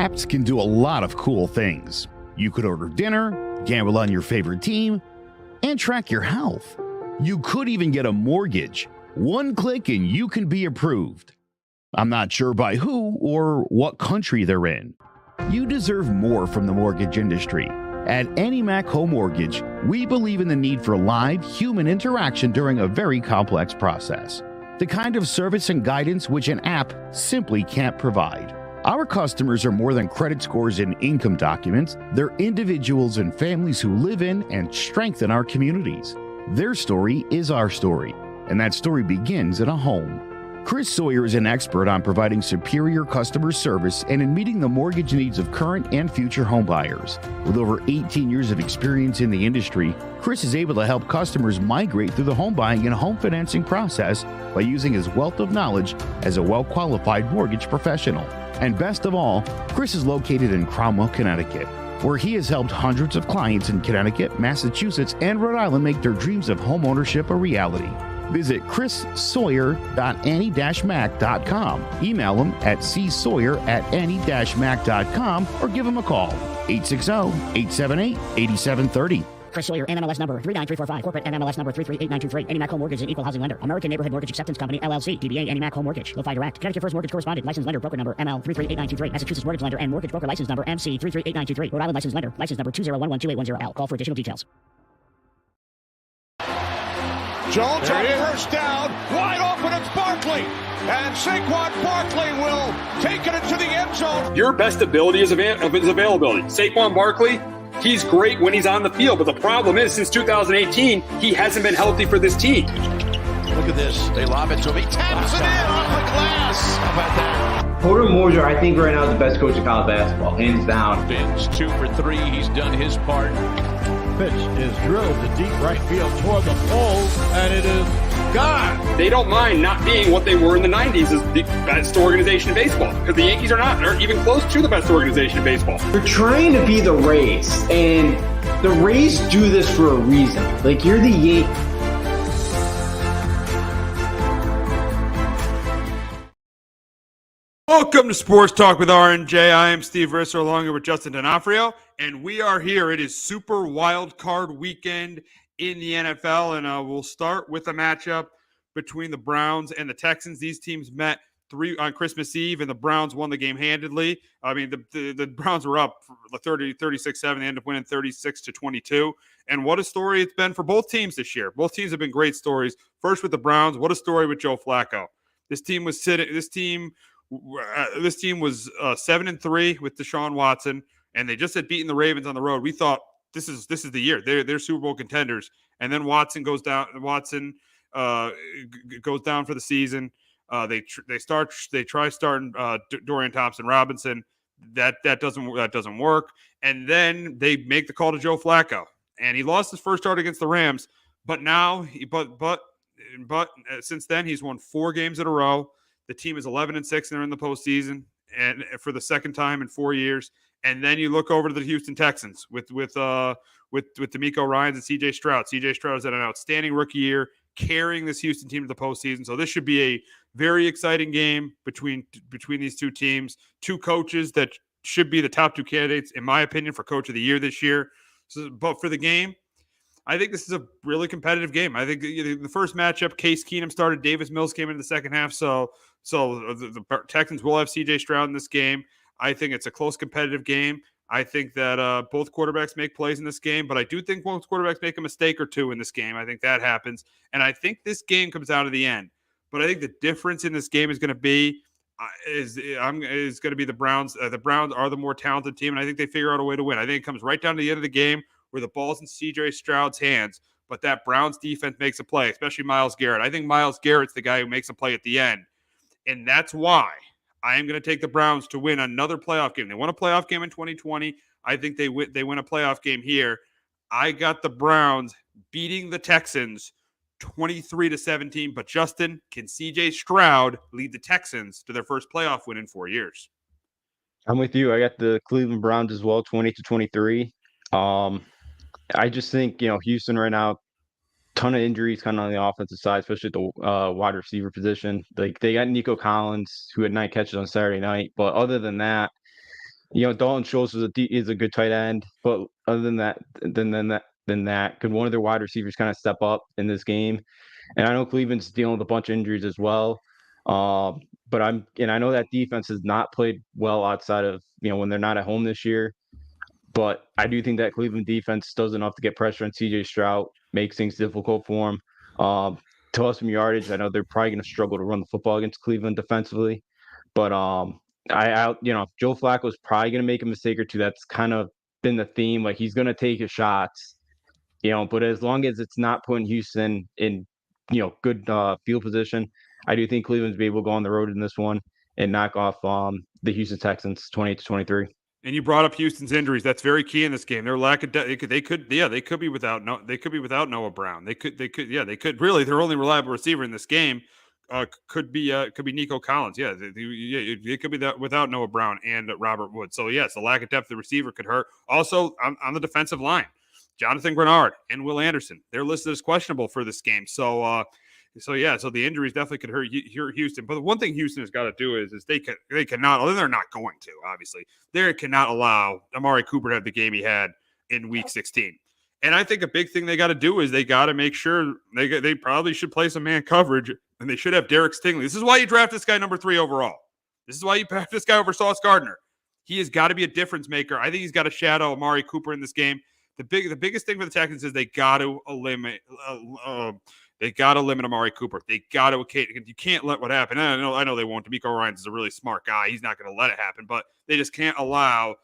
Apps can do a lot of cool things. You could order dinner, gamble on your favorite team, and track your health. You could even get a mortgage. One click and you can be approved. I'm not sure by who or what country they're in. You deserve more from the mortgage industry. At AnyMac Home Mortgage, we believe in the need for live human interaction during a very complex process. The kind of service and guidance which an app simply can't provide. Our customers are more than credit scores and income documents. They're individuals and families who live in and strengthen our communities. Their story is our story, and that story begins in a home. Chris Sawyer is an expert on providing superior customer service and in meeting the mortgage needs of current and future homebuyers. With over 18 years of experience in the industry, Chris is able to help customers migrate through the home buying and home financing process by using his wealth of knowledge as a well-qualified mortgage professional. And best of all, Chris is located in Cromwell, Connecticut, where he has helped hundreds of clients in Connecticut, Massachusetts, and Rhode Island make their dreams of homeownership a reality. Visit chrissawyer.any-mac.com. Email him at csawyer@any-mac.com or give him a call, 860-878-8730. Chris Sawyer, NMLS number 39345, corporate NMLS number 338923. AnyMac Home Mortgage is an equal housing lender. American Neighborhood Mortgage Acceptance Company, LLC. DBA AnyMac Home Mortgage. Lo-Fi Direct. Connecticut First Mortgage Correspondent. License lender. Broker number ML 338923. Massachusetts Mortgage Lender and Mortgage Broker License number MC 338923. Rhode Island License Lender. License number 201128110L. Call for additional details. Jones on first down, wide open, it's Barkley, and Saquon Barkley will take it into the end zone. Your best ability is availability. Saquon Barkley, he's great when he's on the field, but the problem is since 2018, he hasn't been healthy for this team. Look at this, they lob it to him, he taps it in off the glass. How about that? Porter Moser, I think right now is the best coach in college basketball, hands down. Fins 2 for 3, he's done his part. Pitch is drilled to deep right field toward the pole, and it is gone. They don't mind not being what they were in the 90s as the best organization in baseball, because the Yankees are not. They're even close to the best organization in baseball. You're trying to be the Rays, and the Rays do this for a reason. Like, you're the Yankees. Welcome to Sports Talk with R&J. I am Steve Risser along with Justin D'Onofrio, and we are here. It is Super Wild Card Weekend in the NFL, and we'll start with a matchup between the Browns and the Texans. These teams met on Christmas Eve, and the Browns won the game handedly. I mean, the Browns were up 36-7. They ended up winning 36-22. And what a story it's been for both teams this year. Both teams have been great stories. First with the Browns, what a story with Joe Flacco. This team was 7-3 with Deshaun Watson, and they just had beaten the Ravens on the road. We thought this is the year. They're Super Bowl contenders. And then Watson goes down. Goes down for the season. They try starting Dorian Thompson-Robinson. That doesn't work. And then they make the call to Joe Flacco, and he lost his first start against the Rams. But now, since then he's won 4 games in a row. The team is 11-6 and they're in the postseason, and for the second time in 4 years. And then you look over to the Houston Texans with D'Amico Ryans and C.J. Stroud. C.J. Stroud has had an outstanding rookie year, carrying this Houston team to the postseason. So this should be a very exciting game between these two teams, two coaches that should be the top 2 candidates, in my opinion, for Coach of the Year this year. But for the game, I think this is a really competitive game. I think the first matchup, Case Keenum started, Davis Mills came in the second half. So the Texans will have C.J. Stroud in this game. I think it's a close, competitive game. I think that both quarterbacks make plays in this game, but I do think both quarterbacks make a mistake or two in this game. I think that happens, and I think this game comes down to the end. But I think the difference in this game is going to be the Browns. The Browns are the more talented team, and I think they figure out a way to win. I think it comes right down to the end of the game where the ball's in C.J. Stroud's hands, but that Browns defense makes a play, especially Myles Garrett. I think Myles Garrett's the guy who makes a play at the end, and that's why I am going to take the Browns to win another playoff game. They won a playoff game in 2020. I think they win a playoff game here. I got the Browns beating the Texans 23-17. But Justin, can C.J. Stroud lead the Texans to their first playoff win in 4 years? I'm with you. I got the Cleveland Browns as well, 20-23. I just think, Houston right now, ton of injuries kind of on the offensive side, especially at the wide receiver position. Like, they got Nico Collins, who had 9 catches on Saturday night. But other than that, Dalton Schultz is a good tight end, but other than that, could one of their wide receivers kind of step up in this game? And I know Cleveland's dealing with a bunch of injuries as well. But I know that defense has not played well outside of, when they're not at home this year. But I do think that Cleveland defense does enough to get pressure on CJ Stroud, makes things difficult for him. To us some yardage, I know they're probably going to struggle to run the football against Cleveland defensively. But Joe Flacco's probably going to make a mistake or two. That's kind of been the theme. Like, he's going to take his shots, but as long as it's not putting Houston in, good field position, I do think Cleveland's be able to go on the road in this one and knock off the Houston Texans 28-23. And you brought up Houston's injuries. That's very key in this game. Their lack of they could be without Noah Brown. They could really, their only reliable receiver in this game could be Nico Collins. Yeah, it could be that without Noah Brown and Robert Woods. So yes, the lack of depth of the receiver could hurt. Also on the defensive line, Jonathan Grenard and Will Anderson, they're listed as questionable for this game. So the injuries definitely could hurt Houston. But the one thing Houston has got to do is they cannot, although they're not going to, obviously, they cannot allow Amari Cooper to have the game he had in Week 16. And I think a big thing they got to do is they got to make sure they probably should play some man coverage, and they should have Derek Stingley. This is why you draft this guy number 3 overall. This is why you draft this guy over Sauce Gardner. He has got to be a difference maker. I think he's got to shadow Amari Cooper in this game. The biggest thing for the Texans is they got to eliminate. They got to limit Amari Cooper. They got to. You can't let what happened. I know they won't. DeMeco Ryans is a really smart guy. He's not going to let it happen. But they just can't allow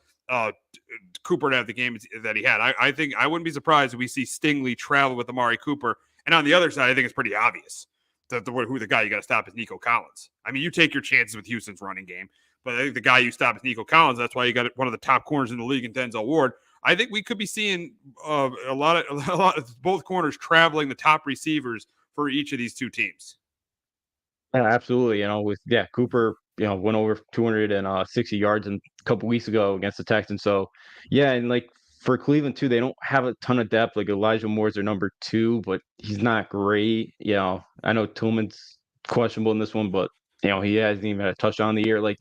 Cooper to have the game that he had. I think I wouldn't be surprised if we see Stingley travel with Amari Cooper. And on the other side, I think it's pretty obvious that who the guy you got to stop is Nico Collins. I mean, you take your chances with Houston's running game, but I think the guy you stop is Nico Collins. That's why you got one of the top corners in the league in Denzel Ward. I think we could be seeing a lot of both corners traveling the top receivers for each of these two teams. Yeah, absolutely. Cooper, went over 260 yards a couple weeks ago against the Texans. So, yeah, and like for Cleveland too, they don't have a ton of depth. Like Elijah Moore's their number 2, but he's not great. I know Tillman's questionable in this one, but he hasn't even had a touchdown in the year. Like,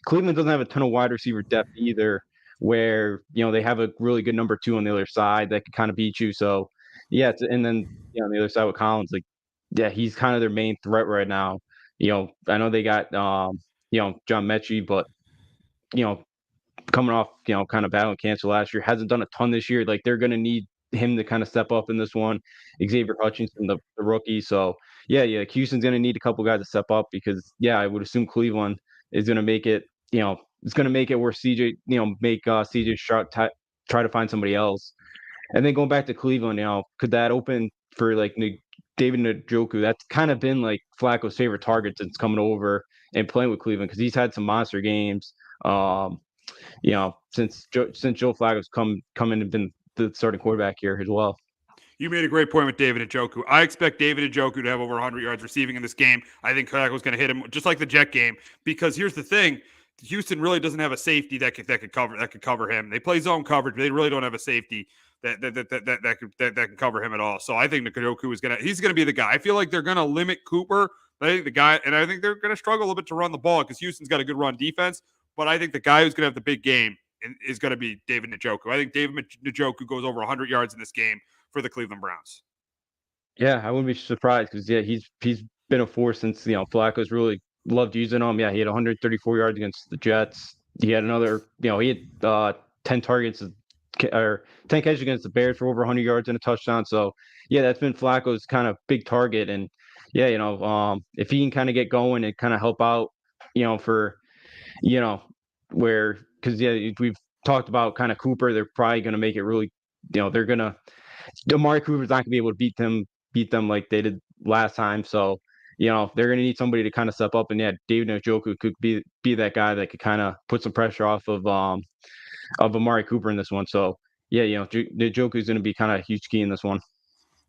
Cleveland doesn't have a ton of wide receiver depth either, where they have a really good number 2 on the other side that could kind of beat you. So, yeah, and then on the other side with Collins, like, yeah, he's kind of their main threat right now. I know they got John Mechie, but coming off kind of battling cancer last year, hasn't done a ton this year. Like, they're going to need him to kind of step up in this one. Xavier Hutchinson, the rookie. So yeah, Houston's going to need a couple guys to step up because I would assume Cleveland is going to make it. It's going to make it where CJ, make CJ Stroud try to find somebody else. And then going back to Cleveland, could that open for like David Njoku? That's kind of been like Flacco's favorite target since coming over and playing with Cleveland because he's had some monster games. Since Joe Flacco's come in and been the starting quarterback here as well. You made a great point with David Njoku. I expect David Njoku to have over 100 yards receiving in this game. I think Flacco's going to hit him just like the Jet game because here's the thing. Houston really doesn't have a safety that could cover him. They play zone coverage, but they really don't have a safety that can cover him at all. So I think Njoku he's gonna be the guy. I feel like they're gonna limit Cooper. I think I think they're gonna struggle a little bit to run the ball because Houston's got a good run defense. But I think the guy who's gonna have the big game is gonna be David Njoku. I think David Njoku goes over 100 yards in this game for the Cleveland Browns. Yeah, I wouldn't be surprised because he's been a force since Flacco's really loved using him. Yeah, he had 134 yards against the Jets. He had another, he had 10 targets or 10 catches against the Bears for over 100 yards and a touchdown. So yeah, that's been Flacco's kind of big target. And yeah, if he can kind of get going and kind of help out, for because we've talked about kind of Cooper, they're probably going to make it really, Amari Cooper's not going to be able to beat them like they did last time. So they're going to need somebody to kind of step up, and yeah, David Njoku could be that guy that could kind of put some pressure off of Amari Cooper in this one. So yeah, Njoku is going to be kind of a huge key in this one.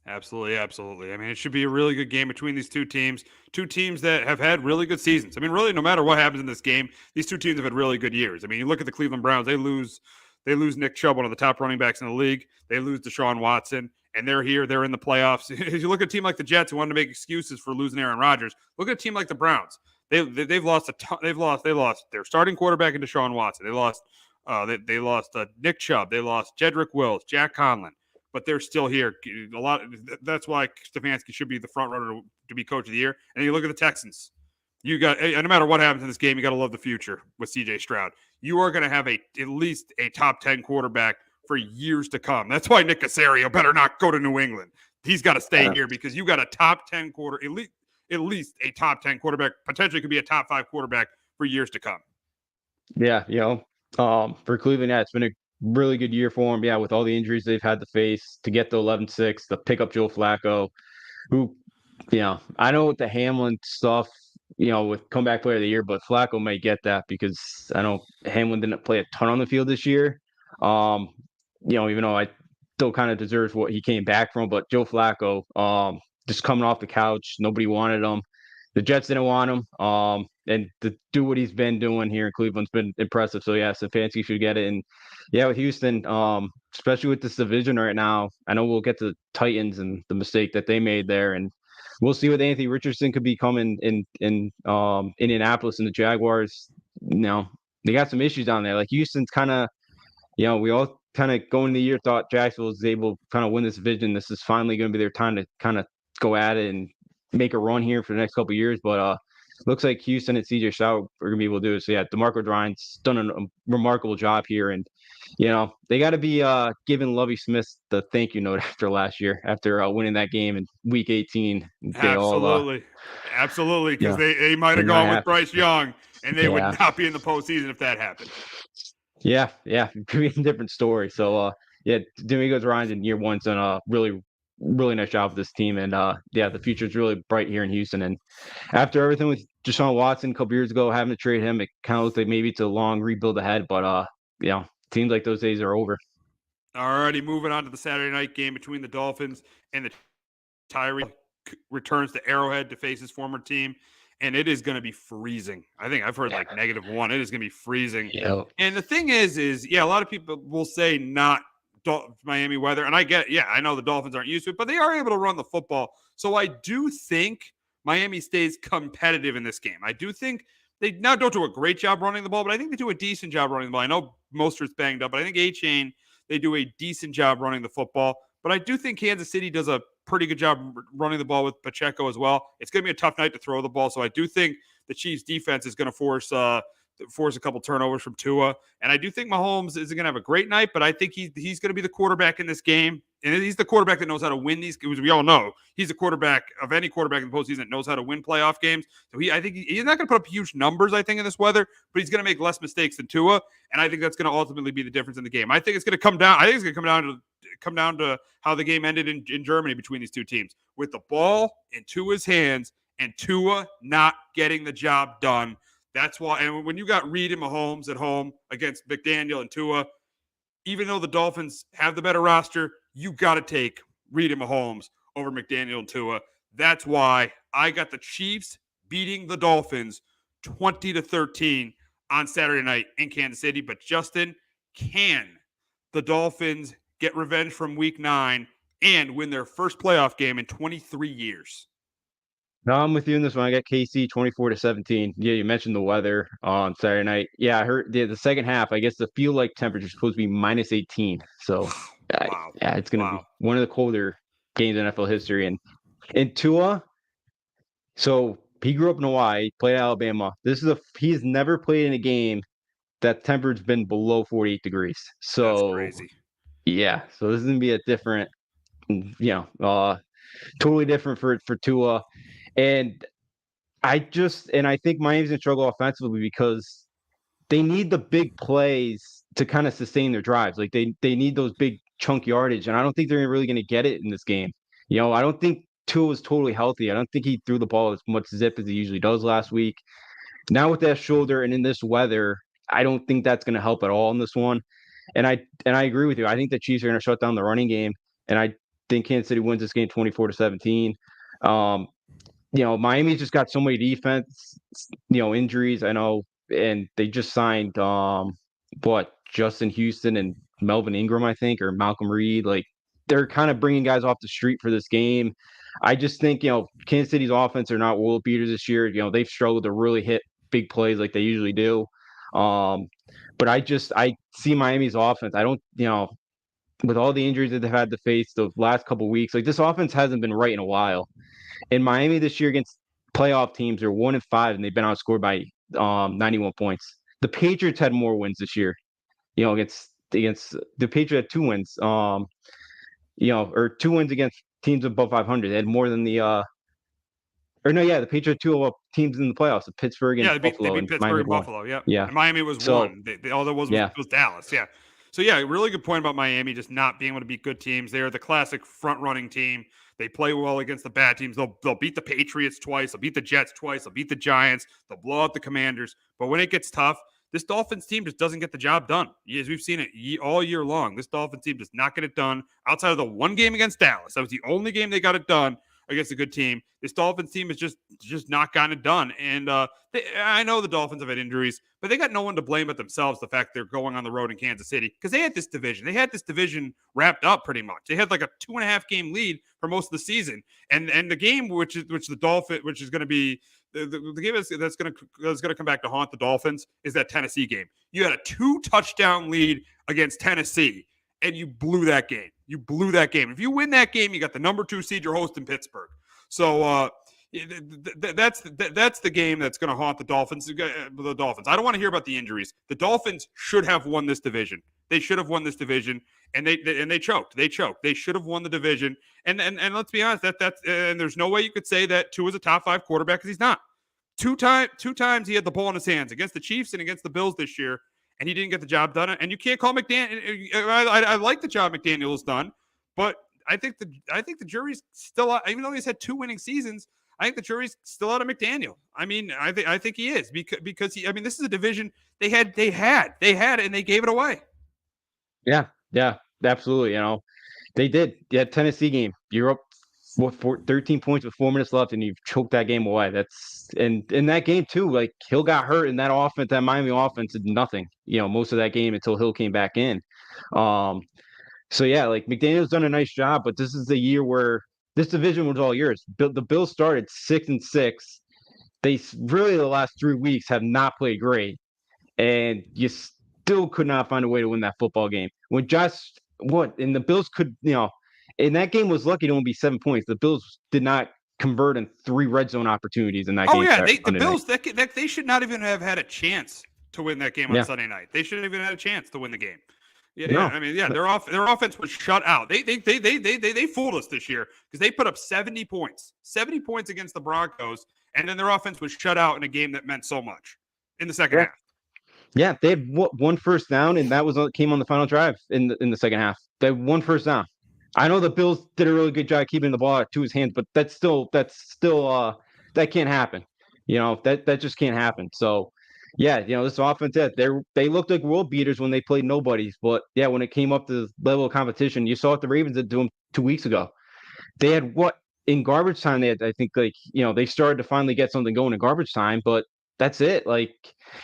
Absolutely. I mean, it should be a really good game between these two teams that have had really good seasons. I mean, really, no matter what happens in this game, these two teams have had really good years. I mean, you look at the Cleveland Browns, they lose Nick Chubb, one of the top running backs in the league. They lose Deshaun Watson, and they're in the playoffs. If you look at a team like the Jets who wanted to make excuses for losing Aaron Rodgers, look at a team like the Browns. They've lost a ton. They lost their starting quarterback in Deshaun Watson. They lost Nick Chubb. They lost Jedrick Wills, Jack Conlon, but they're still here. That's why Stefanski should be the front runner to be coach of the year. And you look at the Texans. You got, no matter what happens in this game, you got to love the future with C.J. Stroud. You are going to have at least a top 10 quarterback for years to come. That's why Nick Caserio better not go to New England. He's got to stay here because you got a top 10 at least a top 10 quarterback, potentially could be a top 5 quarterback for years to come. Yeah, for Cleveland, it's been a really good year for them. Yeah, with all the injuries they've had to face, to get the 11-6, to pick up Joe Flacco, who, I know with the Hamlin stuff, with comeback player of the year, but Flacco may get that because I know Hamlin didn't play a ton on the field this year. Even though I still kind of deserves what he came back from, but Joe Flacco, just coming off the couch, nobody wanted him. The Jets didn't want him. And to do what he's been doing here in Cleveland's been impressive. So yeah, Stefanski should get it. And yeah, with Houston, especially with this division right now, I know we'll get to the Titans and the mistake that they made there, and we'll see what Anthony Richardson could become in Indianapolis and the Jaguars. They got some issues down there. Like Houston's kind of, we all kind of going into the year thought Jacksonville was able to kind of win this division. This is finally going to be their time to kind of go at it and make a run here for the next couple of years. But looks like Houston and CJ Stroud are going to be able to do it. So yeah, DeMarco Ryan's done a remarkable job here, and they got to be giving Lovie Smith the thank you note after last year, after winning that game in Week 18. Absolutely, because they might have gone with Bryce Young, and they would not be in the postseason if that happened. Yeah, it could be a different story. So DeMarco Ryan in year one's done a really nice job with this team, and the future is really bright here in Houston. And after everything with Deshaun Watson a couple years ago, having to trade him, it kind of looked like maybe it's a long rebuild ahead, but seems like those days are over. Alrighty, moving on to the Saturday night game between the Dolphins and the Tyree. Returns to Arrowhead to face his former team, and it is going to be freezing. I think I've heard like -1. It is going to be freezing. Yep. And the thing is a lot of people will say not Miami weather, and I get it. Yeah, I know the Dolphins aren't used to it, but they are able to run the football. So I do think Miami stays competitive in this game. I do think they now don't do a great job running the ball, but I think they do a decent job running the ball. I know Mostert's banged up, but I think A-Chain, they do a decent job running the football. But I do think Kansas City does a pretty good job running the ball with Pacheco as well. It's going to be a tough night to throw the ball, so I do think the Chiefs' defense is going to force a couple turnovers from Tua. And I do think Mahomes isn't going to have a great night, but I think he's going to be the quarterback in this game. And he's the quarterback that knows how to win these games. We all know he's the quarterback of any quarterback in the postseason that knows how to win playoff games. So I think he's not going to put up huge numbers, I think, in this weather, but he's going to make less mistakes than Tua. And I think that's going to ultimately be the difference in the game. I think it's going to come down to how the game ended in Germany between these two teams, with the ball in Tua's hands and Tua not getting the job done. That's why, and when you got Reed and Mahomes at home against McDaniel and Tua, even though the Dolphins have the better roster, you got to take Reed and Mahomes over McDaniel and Tua. That's why I got the Chiefs beating the Dolphins 20-13 on Saturday night in Kansas City. But Justin, can the Dolphins get revenge from Week 9 and win their first playoff game in 23 years? No, I'm with you in this one. I got KC 24-17. Yeah, you mentioned the weather on Saturday night. Yeah, I heard the second half, I guess the feel like temperature is supposed to be -18. So, wow. It's going to be one of the colder games in NFL history. And Tua, so he grew up in Hawaii, played at Alabama. He's never played in a game that temperature's been below 48 degrees. So, that's crazy. Yeah, so this is going to be a different, totally different for Tua. And I think Miami's going to struggle offensively because they need the big plays to kind of sustain their drives. Like they need those big chunk yardage, and I don't think they're really going to get it in this game. I don't think Tua was totally healthy. I don't think he threw the ball as much zip as he usually does last week. Now with that shoulder and in this weather, I don't think that's going to help at all in this one. And I agree with you. I think the Chiefs are going to shut down the running game, and I think Kansas City wins this game 24-17. Miami's just got so many defense, injuries. I know, and they just signed Justin Houston and Melvin Ingram, I think, or Malcolm Reed. Like they're kind of bringing guys off the street for this game. I just think, Kansas City's offense are not world beaters this year. They've struggled to really hit big plays like they usually do. But I see Miami's offense. I don't, with all the injuries that they've had to face the last couple of weeks, like this offense hasn't been right in a while. In Miami this year against playoff teams, they're 1-5 and they've been outscored by 91 points. The Patriots had more wins this year. Against the Patriots had 2 wins. Or 2 wins against teams above 500. They had more than the the Patriots had 2 teams in the playoffs, the Pittsburgh and Buffalo. They beat Pittsburgh Miami and won. Buffalo. Yeah. Yeah. And Miami was So, one. All there was Dallas. Yeah. So yeah, really good point about Miami just not being able to beat good teams. They're the classic front running team. They play well against the bad teams. They'll beat the Patriots twice. They'll beat the Jets twice. They'll beat the Giants. They'll blow out the Commanders. But when it gets tough, this Dolphins team just doesn't get the job done. As we've seen it all year long, this Dolphins team does not get it done outside of the one game against Dallas. That was the only game they got it done against a good team. This Dolphins team has just not gotten it done. And I know the Dolphins have had injuries, but they got no one to blame but themselves. The fact they're going on the road in Kansas City because they had this division. They had this division wrapped up pretty much. They had like a 2.5 game lead for most of the season. And the game which is going to be the game that's going to come back to haunt the Dolphins is that Tennessee game. You had a 2 touchdown lead against Tennessee. And you blew that game. If you win that game, you got the number 2 seed. You're hosting Pittsburgh. So that's the game that's going to haunt the Dolphins. I don't want to hear about the injuries. The Dolphins should have won this division. They should have won this division, and they choked. They should have won the division. And let's be honest, and there's no way you could say that Tua is a top 5 quarterback because he's not. Two times he had the ball in his hands against the Chiefs and against the Bills this year. And he didn't get the job done. And you can't call McDaniel. I like the job McDaniel has done, but I think the jury's still out. Even though he's had 2 winning seasons, I think the jury's still out of McDaniel. I mean, I think he is because this is a division they had, and they gave it away. Yeah, absolutely. They did. Yeah, Tennessee game. You're up 13 points with 4 minutes left, and you've choked that game away. And in that game too, like Hill got hurt, and that offense, that Miami offense, did nothing. Most of that game until Hill came back in. So yeah, like McDaniel's done a nice job, but this is the year where this division was all yours. The Bills started 6-6. They really the last 3 weeks have not played great, and you still could not find a way to win that football game. And the Bills could, and that game was lucky to only be 7 points. The Bills did not convert in 3 red zone opportunities in that game. Oh yeah, the Bills they should not even have had a chance to win that game on Sunday night. They shouldn't even had a chance to win the game. Their offense was shut out. They fooled us this year because they put up 70 points against the Broncos, and then their offense was shut out in a game that meant so much in the second half. Yeah, they had 1 first down, and that came on the final drive in the second half. They had 1 first down. I know the Bills did a really good job keeping the ball to his hands, but that's still that can't happen. That just can't happen. So yeah, this offense, they looked like world beaters when they played nobodies, but yeah, when it came up to the level of competition, you saw what the Ravens did to them 2 weeks ago. They had in garbage time. They had, I think, they started to finally get something going in garbage time, but that's it.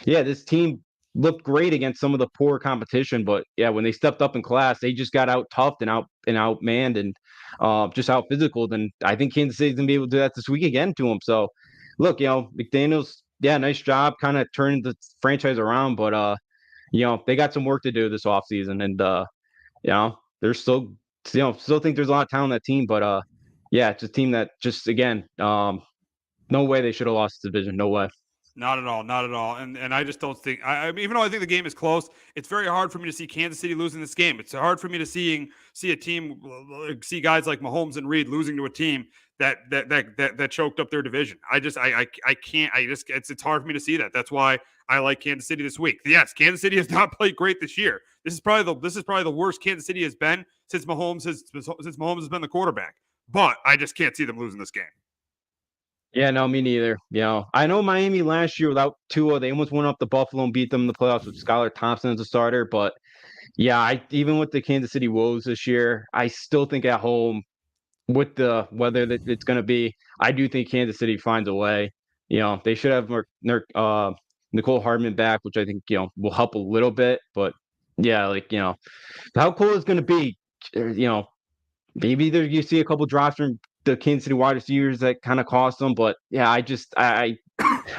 This team looked great against some of the poor competition, but yeah, when they stepped up in class, they just got out toughed and outmanned and just out physical. Then I think Kansas City's gonna be able to do that this week again to them. So look, McDaniel's, nice job kind of turning the franchise around, but they got some work to do this offseason, and they're still think there's a lot of talent on that team, but it's a team that just again, no way they should have lost the division, no way. Not at all. And I just don't think even though I think the game is close, it's very hard for me to see Kansas City losing this game. It's hard for me to see guys like Mahomes and Reed losing to a team that choked up their division. I can't. It's hard for me to see that. That's why I like Kansas City this week. Yes, Kansas City has not played great this year. This is probably the worst Kansas City has been since Mahomes has been the quarterback. But I just can't see them losing this game. Yeah, no, me neither. I know Miami last year without Tua, they almost went up to Buffalo and beat them in the playoffs with Skylar Thompson as a starter. But yeah, even with the Kansas City woes this year, I still think at home with the weather that it's going to be, I do think Kansas City finds a way. They should have Nicole Hardman back, which I think will help a little bit. But yeah, how cool it's going to be. Maybe you see a couple drops from the Kansas City wide receivers that kind of cost them. But yeah, I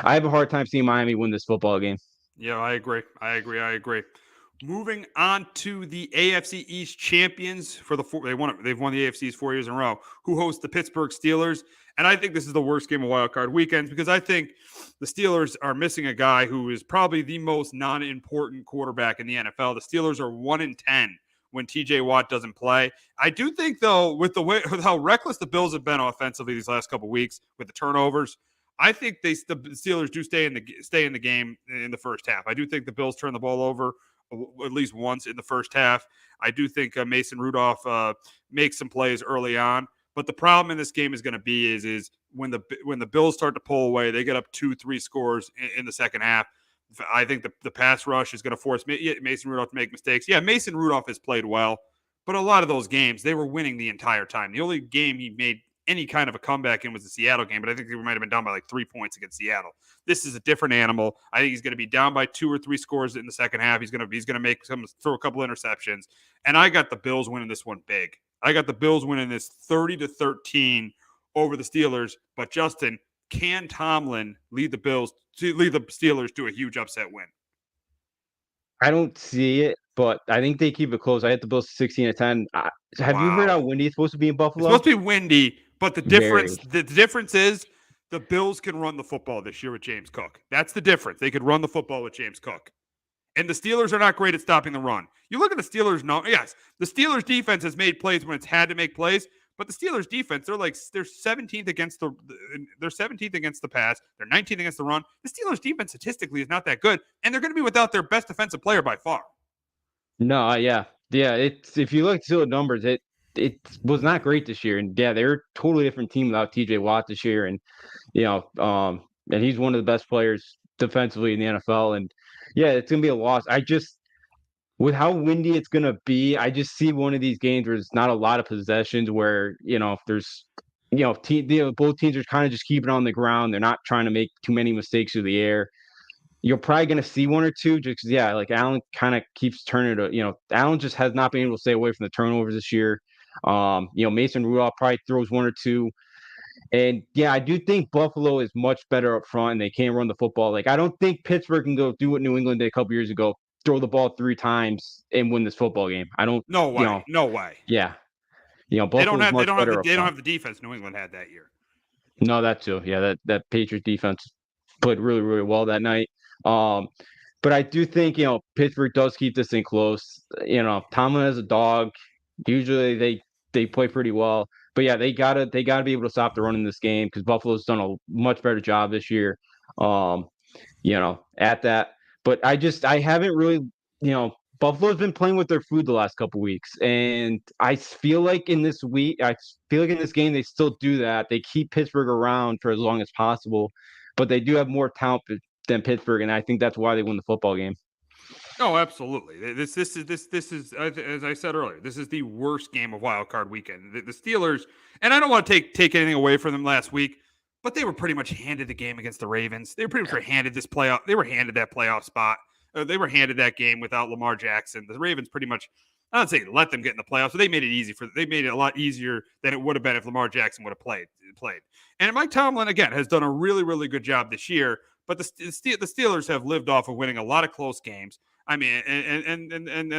have a hard time seeing Miami win this football game. Yeah, I agree. Moving on to the AFC East champions for they've won the AFC East 4 years in a row, who host the Pittsburgh Steelers. And I think this is the worst game of wild card weekends because I think the Steelers are missing a guy who is probably the most non-important quarterback in the NFL. The Steelers are 1-10 when TJ Watt doesn't play. I do think, though, with how reckless the Bills have been offensively these last couple of weeks with the turnovers, I think the Steelers do stay in the game in the first half. I do think the Bills turn the ball over at least once in the first half. I do think Mason Rudolph makes some plays early on, but the problem in this game is going to be is when the Bills start to pull away, they get up 2-3 scores in the second half. I think the pass rush is going to force Mason Rudolph to make mistakes. Yeah, Mason Rudolph has played well, but a lot of those games they were winning the entire time. The only game he made any kind of a comeback in was the Seattle game, but I think we might have been down by like 3 points against Seattle. This is a different animal. I think he's going to be down by 2 or 3 scores in the second half. He's going to throw a couple interceptions, and I got the Bills winning this one big. I got the Bills winning this 30-13 over the Steelers. But Justin, can Tomlin lead the Steelers to a huge upset win? I don't see it, but I think they keep it close. I had the Bills 16-10. Have you heard how windy it's supposed to be in Buffalo? It's supposed to be windy, but the difference is the Bills can run the football this year with James Cook. That's the difference. They could run the football with James Cook. And the Steelers are not great at stopping the run. You look at the Steelers now. Yes, the Steelers defense has made plays when it's had to make plays, but the Steelers defense, they're 17th against the pass. They're 19th against the run. The Steelers defense statistically is not that good, and they're going to be without their best defensive player by far. No, yeah. It's if you look at the numbers, it was not great this year, and yeah, they're a totally different team without TJ Watt this year, and and he's one of the best players defensively in the NFL, and yeah, it's gonna be a loss. With how windy it's gonna be, I just see one of these games where there's not a lot of possessions where there's both teams are kind of just keeping it on the ground. They're not trying to make too many mistakes through the air. You're probably going to see one or two just because, like Allen kind of keeps turning to, Allen just has not been able to stay away from the turnovers this year. Mason Rudolph probably throws one or two. And yeah, I do think Buffalo is much better up front and they can't run the football. Like, I don't think Pittsburgh can go do what New England did a couple years ago, throw the ball 3 times and win this football game. I don't. No way. No way. Yeah. They don't have the defense New England had that year. No, that too. Yeah, that Patriots defense played really, really well that night. But I do think, Pittsburgh does keep this thing close. Tomlin has a dog. Usually they play pretty well. But yeah, they gotta be able to stop the run in this game because Buffalo's done a much better job this year. At that. But I haven't really, Buffalo's been playing with their food the last couple weeks. And I feel like in this game they still do that. They keep Pittsburgh around for as long as possible. But they do have more talent than Pittsburgh, and I think that's why they win the football game. Oh, absolutely. This is as I said earlier, this is the worst game of wild card weekend. The Steelers, and I don't want to take anything away from them last week, but they were pretty much handed the game against the Ravens. They were pretty much handed this playoff. They were handed that playoff spot. They were handed that game without Lamar Jackson. The Ravens pretty much, I don't say let them get in the playoffs, but they made it a lot easier than it would have been if Lamar Jackson would have played. And Mike Tomlin again has done a really, really good job this year. But the Steelers have lived off of winning a lot of close games. I mean, and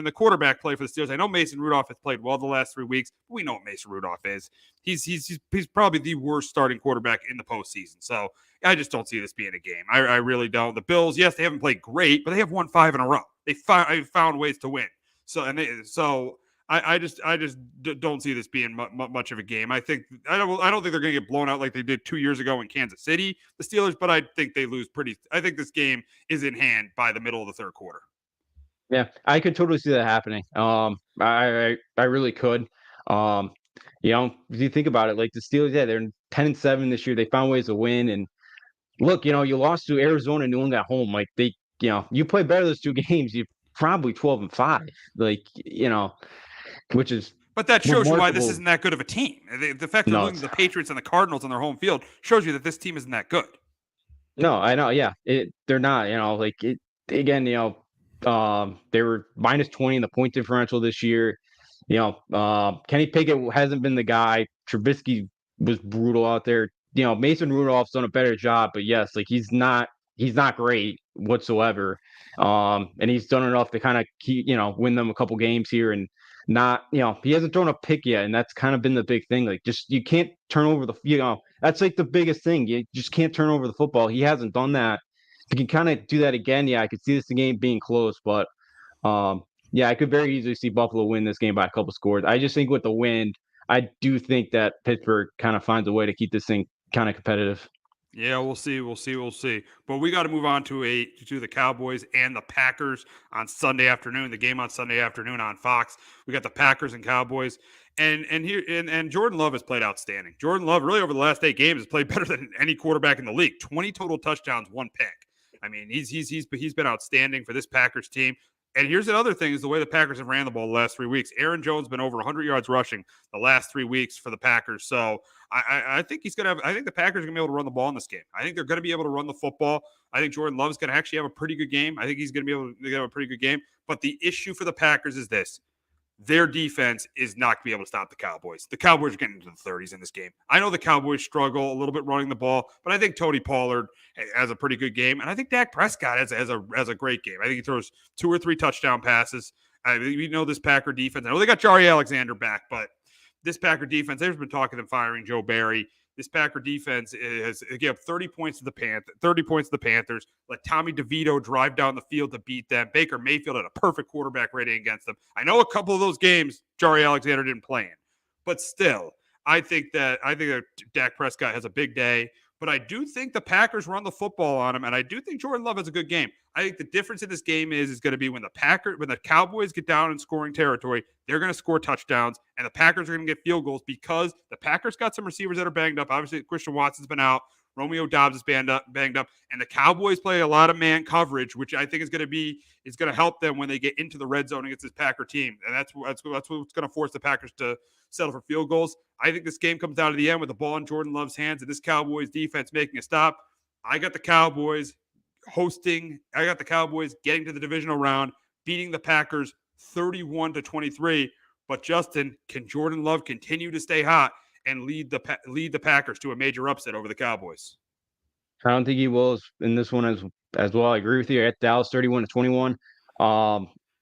the quarterback play for the Steelers. I know Mason Rudolph has played well the last 3 weeks. But we know what Mason Rudolph is. He's probably the worst starting quarterback in the postseason. So I just don't see this being a game. I really don't. The Bills, yes, they haven't played great, but they have won 5 in a row. They found ways to win. I just don't see this being much of a game. I don't think they're going to get blown out like they did 2 years ago in Kansas City, the Steelers, but I think they lose I think this game is in hand by the middle of the third quarter. Yeah, I could totally see that happening. I really could. If you think about it, like the Steelers, yeah, they're 10-7 this year. They found ways to win, and look, you lost to Arizona and New England at home. Like you play better those 2 games, you're probably 12-5. Like which is. But that shows you why this isn't that good of a team. The fact that losing to the Patriots and the Cardinals on their home field shows you that this team isn't that good. No, I know. Yeah, they're not. Again, they were minus 20 in the point differential this year. Kenny Pickett hasn't been the guy. Trubisky was brutal out there. You know, Mason Rudolph's done a better job, but yes, like he's not great whatsoever. And he's done enough to kind of win them a couple games here and not, he hasn't thrown a pick yet. And that's kind of been the big thing. Like just, you can't turn over that's like the biggest thing. You just can't turn over the football. He hasn't done that. If you can kind of do that again, yeah, I could see this game being close, but yeah, I could very easily see Buffalo win this game by a couple scores. I just think with the wind, I do think that Pittsburgh kind of finds a way to keep this thing kind of competitive. Yeah, we'll see. But we got to move on to the Cowboys and the Packers on Sunday afternoon. The game on Sunday afternoon on Fox. We got the Packers and Cowboys, and Jordan Love has played outstanding. Jordan Love really over the last 8 games has played better than any quarterback in the league. 20 total touchdowns, 1 pick. I mean, he's been outstanding for this Packers team. And here's another thing is the way the Packers have ran the ball the last 3 weeks. Aaron Jones has been over 100 yards rushing the last 3 weeks for the Packers. So I think I think the Packers are going to be able to run the ball in this game. I think they're going to be able to run the football. I think Jordan Love's going to actually have a pretty good game. I think he's going to be able to have a pretty good game. But the issue for the Packers is this. Their defense is not going to be able to stop the Cowboys. The Cowboys are getting into the 30s in this game. I know the Cowboys struggle a little bit running the ball, but I think Tony Pollard has a pretty good game, and I think Dak Prescott has a great game. I think he throws 2 or 3 touchdown passes. We know this Packer defense. I know they got Jari Alexander back, but this Packer defense, they've been talking them firing Joe Barry. This Packer defense gave up 30 points to the Panthers. Let Tommy DeVito drive down the field to beat them. Baker Mayfield had a perfect quarterback rating against them. I know a couple of those games Jari Alexander didn't play in, but still, I think that Dak Prescott has a big day. But I do think the Packers run the football on him, and I do think Jordan Love has a good game. I think the difference in this game is going to be when the Cowboys get down in scoring territory, they're going to score touchdowns, and the Packers are going to get field goals because the Packers got some receivers that are banged up. Obviously, Christian Watson's been out. Romeo Doubs is banged up, and the Cowboys play a lot of man coverage, which I think is going to help them when they get into the red zone against this Packer team, and that's what's going to force the Packers to settle for field goals. I think this game comes down to the end with the ball in Jordan Love's hands and this Cowboys defense making a stop. I got the Cowboys hosting. I got the Cowboys getting to the divisional round, beating the Packers 31-23. But Justin, can Jordan Love continue to stay hot and lead the Packers to a major upset over the Cowboys? I don't think he will in this one as well. I agree with you. At Dallas, 31-21.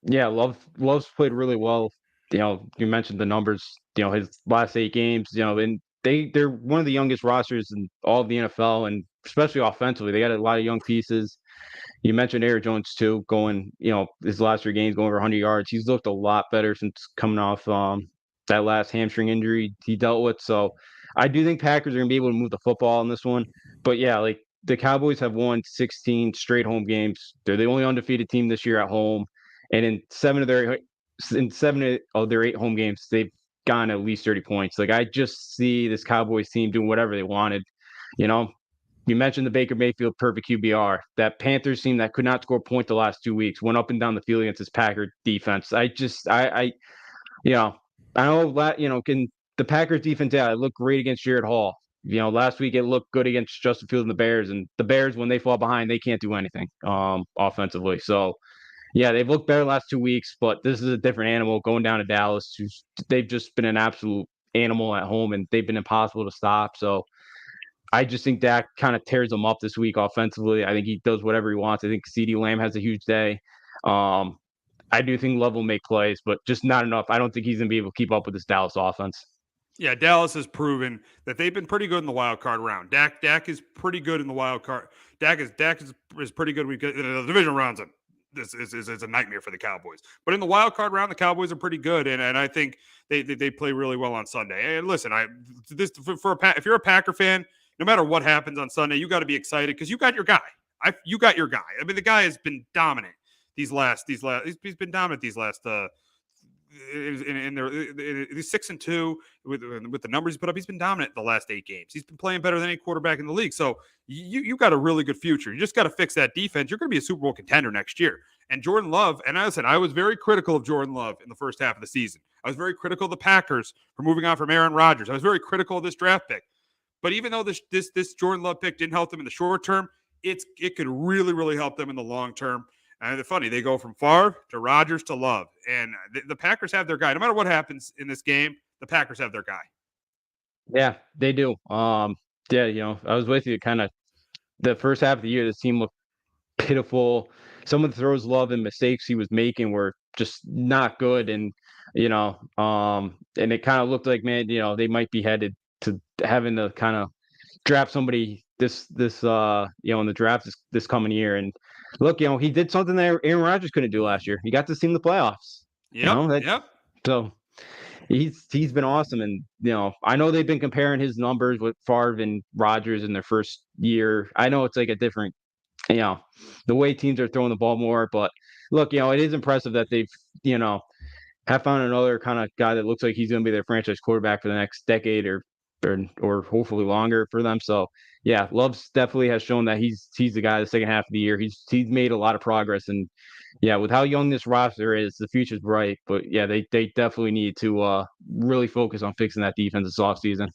Yeah, Love's played really well. You mentioned the numbers. His last 8 games. And they're one of the youngest rosters in all of the NFL, and especially offensively, they got a lot of young pieces. You mentioned Aaron Jones too, going his last 3 games going over 100 yards. He's looked a lot better since coming off that last hamstring injury he dealt with. So I do think Packers are gonna be able to move the football in this one. But yeah, like the Cowboys have won 16 straight home games. They're the only undefeated team this year at home, and in 7 of their 8 home games, they've gotten at least 30 points. Like I just see this Cowboys team doing whatever they wanted. You mentioned the Baker Mayfield perfect QBR. That Panthers team that could not score a point the last 2 weeks went up and down the field against this Packer defense. I know that can the Packers defense, yeah, it looked great against Jared Hall. Last week it looked good against Justin Fields and the Bears, when they fall behind, they can't do anything offensively. So yeah, they've looked better the last 2 weeks, but this is a different animal going down to Dallas. They've just been an absolute animal at home, and they've been impossible to stop. So I just think Dak kind of tears them up this week offensively. I think he does whatever he wants. I think CeeDee Lamb has a huge day. I do think Love will make plays, but just not enough. I don't think he's going to be able to keep up with this Dallas offense. Yeah, Dallas has proven that they've been pretty good in the wild card round. Dak is pretty good in the wild card. Dak is pretty good. The division rounds is a nightmare for the Cowboys. But in the wild card round, the Cowboys are pretty good, and I think they play really well on Sunday. And listen, if you're a Packer fan, no matter what happens on Sunday, you got to be excited because you got your guy. You got your guy. I mean, the guy has been dominant he's been dominant these last in their 6-2 with the numbers he's put up. He's been dominant the last 8 games. He's been playing better than any quarterback in the league. So you got a really good future. You just got to fix that defense. You're going to be a Super Bowl contender next year. And Jordan Love, and I was very critical of Jordan Love in the first half of the season. I was very critical of the Packers for moving on from Aaron Rodgers. I was very critical of this draft pick. But even though this Jordan Love pick didn't help them in the short term, it could really, really help them in the long term. And it's funny, they go from Favre to Rodgers to Love. And the Packers have their guy. No matter what happens in this game, the Packers have their guy. Yeah, they do. Yeah, I was with you. Kind of the first half of the year, this team looked pitiful. Some of the throws, love, and mistakes he was making were just not good, and and it kind of looked like, man, they might be headed to having to kind of draft somebody in the draft this coming year. And look, he did something that Aaron Rodgers couldn't do last year. He got to see in the playoffs. Yep. That Yep. so he's been awesome. And I know they've been comparing his numbers with Favre and Rodgers in their first year. I know it's like a different, the way teams are throwing the ball more. But look, it is impressive that they've have found another kind of guy that looks like he's going to be their franchise quarterback for the next decade or hopefully longer for them. So yeah, Love's definitely has shown that he's the guy the second half of the year. He's made a lot of progress, and yeah, with how young this roster is, the future's bright. But yeah, they definitely need to really focus on fixing that defense this offseason.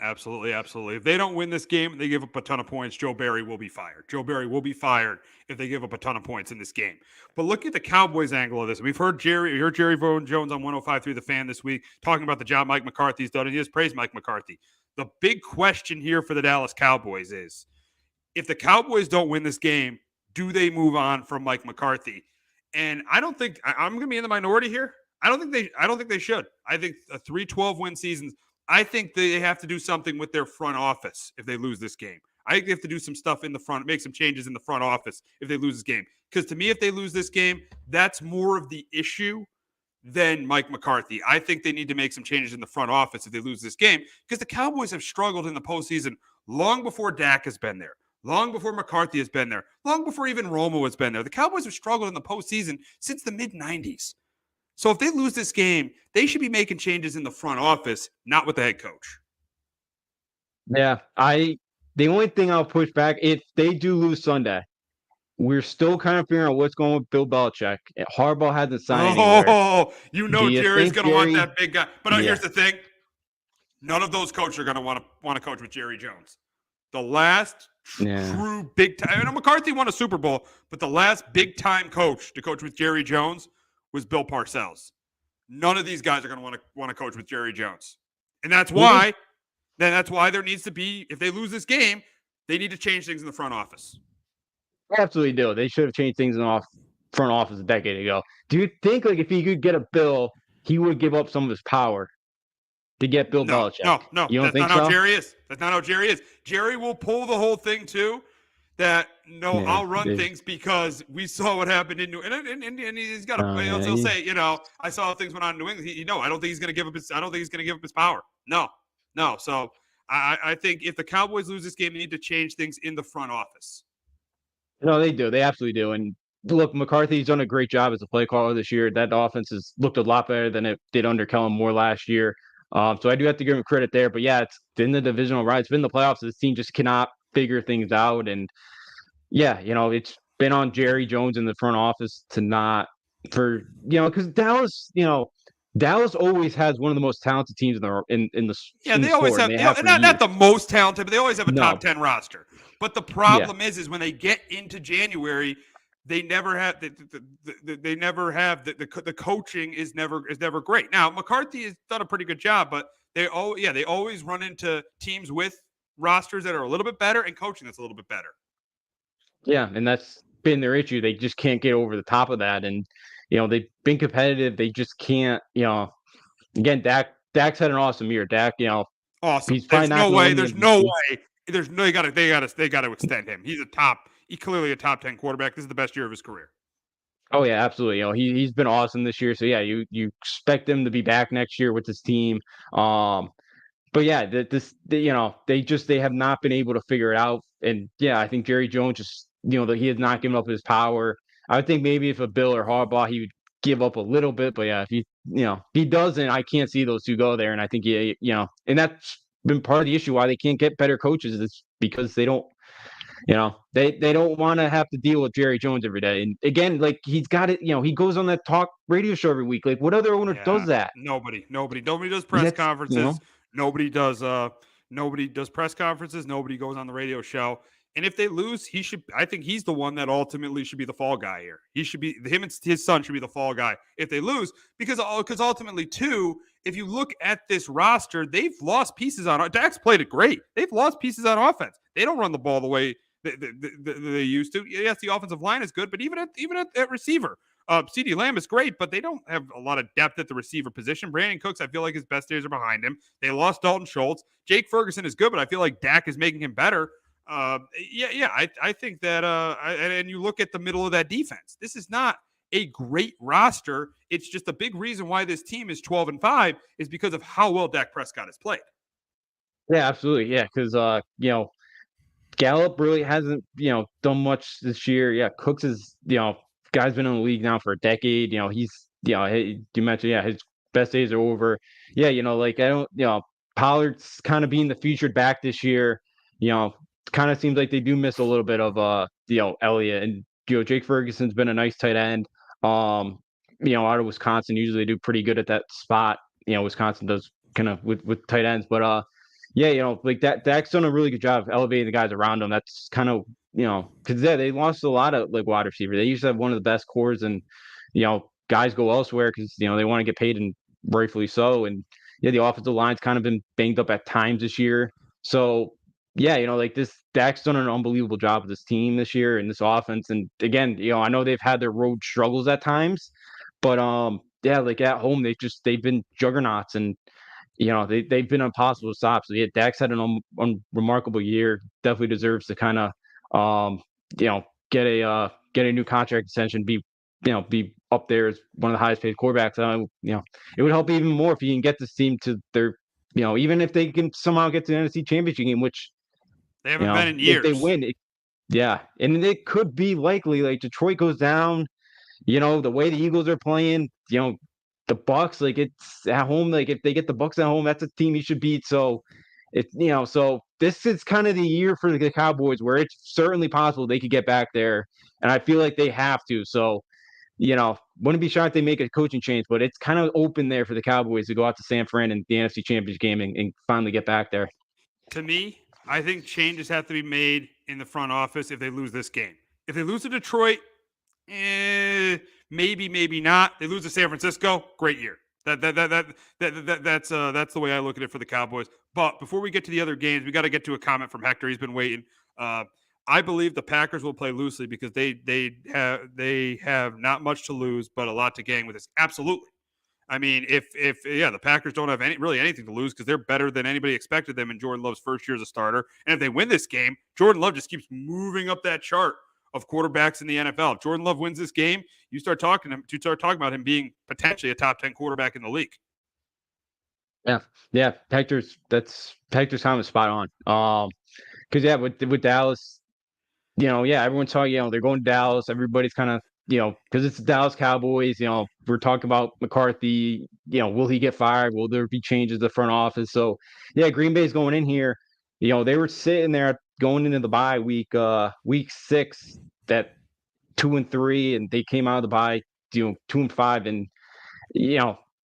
Absolutely, absolutely. If they don't win this game and they give up a ton of points, Joe Barry will be fired. Joe Barry will be fired if they give up a ton of points in this game. But look at the Cowboys angle of this. We've heard Jerry Jones on 105.3 The Fan this week talking about the job Mike McCarthy's done, and he has praised Mike McCarthy. The big question here for the Dallas Cowboys is, if the Cowboys don't win this game, do they move on from Mike McCarthy? And I don't think I'm going to be in the minority here. I don't think they should. I think a 3-12 win season. I think they have to do something with their front office if they lose this game. I think they have to do some stuff in the front, make some changes in the front office if they lose this game. Because to me, if they lose this game, that's more of the issue than Mike McCarthy. I think they need to make some changes in the front office if they lose this game, because the Cowboys have struggled in the postseason long before Dak has been there, long before McCarthy has been there, long before even Romo has been there. The Cowboys have struggled in the postseason since the mid-90s. So if they lose this game, they should be making changes in the front office, not with the head coach. Yeah, the only thing I'll push back, if they do lose Sunday, we're still kind of figuring out what's going with Bill Belichick. Harbaugh hasn't signed anywhere. Oh, Do you Jerry's think going to want that big guy. But Yeah. here's the thing. None of those coaches are going to want to coach with Jerry Jones. The last true big time, I know McCarthy won a Super Bowl, but the last big time coach to coach with Jerry Jones was Bill Parcells. None of these guys are going to want to coach with Jerry Jones. And that's why there needs to be, if they lose this game, they need to change things in the front office. Absolutely do. They should have changed things in the front office a decade ago. Do you think, like, if he could get a Bill, he would give up some of his power to get Bill Belichick? No. You don't That's think not so? how Jerry is. That's not how Jerry is. Jerry will pull the whole thing too. I'll run things because we saw what happened in New England, and he's got he'll say, I saw things went on in New England. I don't think he's going to give up his power. No. So I think if the Cowboys lose this game, they need to change things in the front office. No, they do. They absolutely do. And look, McCarthy's done a great job as a play caller this year. That offense has looked a lot better than it did under Kellen Moore last year. So I do have to give him credit there. But yeah, it's been the divisional round. It's been the playoffs. This team just cannot figure things out. And yeah, it's been on Jerry Jones in the front office to not because Dallas always has one of the most talented teams in the they always sport, have not the most talented, but they always have a top 10 roster. But the problem is when they get into January, they never have the coaching is never great. Now McCarthy has done a pretty good job, but they always run into teams with rosters that are a little bit better and coaching that's a little bit better. Yeah, and that's been their issue. They just can't get over the top of that, and they've been competitive. They just can't. Again, Dak's had an awesome year. Dak, awesome. He's probably There's no way. They got to extend him. He's clearly a top 10 quarterback. This is the best year of his career. Oh yeah, absolutely. He's been awesome this year. So yeah, you expect him to be back next year with his team. But yeah, they have not been able to figure it out. And yeah, I think Jerry Jones just that he has not given up his power. I would think maybe if a Bill or Harbaugh, he would give up a little bit. But yeah, if he doesn't, I can't see those two go there. And I think and that's been part of the issue why they can't get better coaches is because they don't. They don't want to have to deal with Jerry Jones every day. And again, like he's got it. He goes on that talk radio show every week. Like what other owner does that? Nobody does press conferences. Nobody does press conferences. Nobody goes on the radio show. And if they lose, I think he's the one that ultimately should be the fall guy here. He should be him and his son should be the fall guy if they lose because ultimately too, if you look at this roster, they've lost pieces on. Dak's played it great. They've lost pieces on offense. They don't run the ball the way they used to. Yes, the offensive line is good, but even at receiver, CeeDee Lamb is great, but they don't have a lot of depth at the receiver position. Brandon Cooks, I feel like his best days are behind him. They lost Dalton Schultz. Jake Ferguson is good, but I feel like Dak is making him better. I think that and you look at the middle of that defense. This is not a great roster. It's just a big reason why this team is 12-5 is because of how well Dak Prescott has played. Yeah, absolutely. Yeah, because Gallup really hasn't done much this year. Yeah, Cooks is guy's been in the league now for a decade. He's you mentioned his best days are over. Yeah, like I don't Pollard's kind of being the featured back this year. Kind of seems like they do miss a little bit of Elliott, and Jake Ferguson's been a nice tight end. Out of Wisconsin, usually they do pretty good at that spot. Wisconsin does kind of with tight ends, but like that Dak's done a really good job of elevating the guys around him. That's kind of because they lost a lot of like wide receiver. They used to have one of the best cores, and guys go elsewhere because they want to get paid, and rightfully so. And the offensive line's kind of been banged up at times this year. So like this Dak's done an unbelievable job with this team this year and this offense. And again, I know they've had their road struggles at times, but like at home they've been juggernauts, and they've been impossible to stop. So Dak's had an remarkable year. Definitely deserves to kind of get a new contract extension, be up there as one of the highest paid quarterbacks. It would help even more if you can get this team to their even if they can somehow get to the NFC Championship game, which they haven't been in years. If they win, and it could be likely like Detroit goes down. The way the Eagles are playing, the Bucks, like it's at home. Like if they get the Bucks at home, that's a team you should beat. So so this is kind of the year for the Cowboys where it's certainly possible they could get back there, and I feel like they have to. So wouldn't be shocked if they make a coaching change, but it's kind of open there for the Cowboys to go out to San Fran in the NFC Championship game and finally get back there. To me, I think changes have to be made in the front office if they lose this game. If they lose to Detroit, maybe not. They lose to San Francisco, great year. That's the way I look at it for the Cowboys. But before we get to the other games, we got to get to a comment from Hector. He's been waiting. I believe the Packers will play loosely because they have not much to lose but a lot to gain with this. Absolutely. I mean, if the Packers don't have anything to lose because they're better than anybody expected them in Jordan Love's first year as a starter, and if they win this game, Jordan Love just keeps moving up that chart of quarterbacks in the NFL. If Jordan Love wins this game, you start talking about him being potentially a top 10 quarterback in the league. Yeah. Hector's kind of spot on. Because with Dallas, everyone's talking, they're going to Dallas. Everybody's kind of, because it's the Dallas Cowboys, we're talking about McCarthy, will he get fired? Will there be changes to the front office? So, Green Bay's going in here. They were sitting there going into the bye week 6 at 2-3, and they came out of the bye, 2-5, and,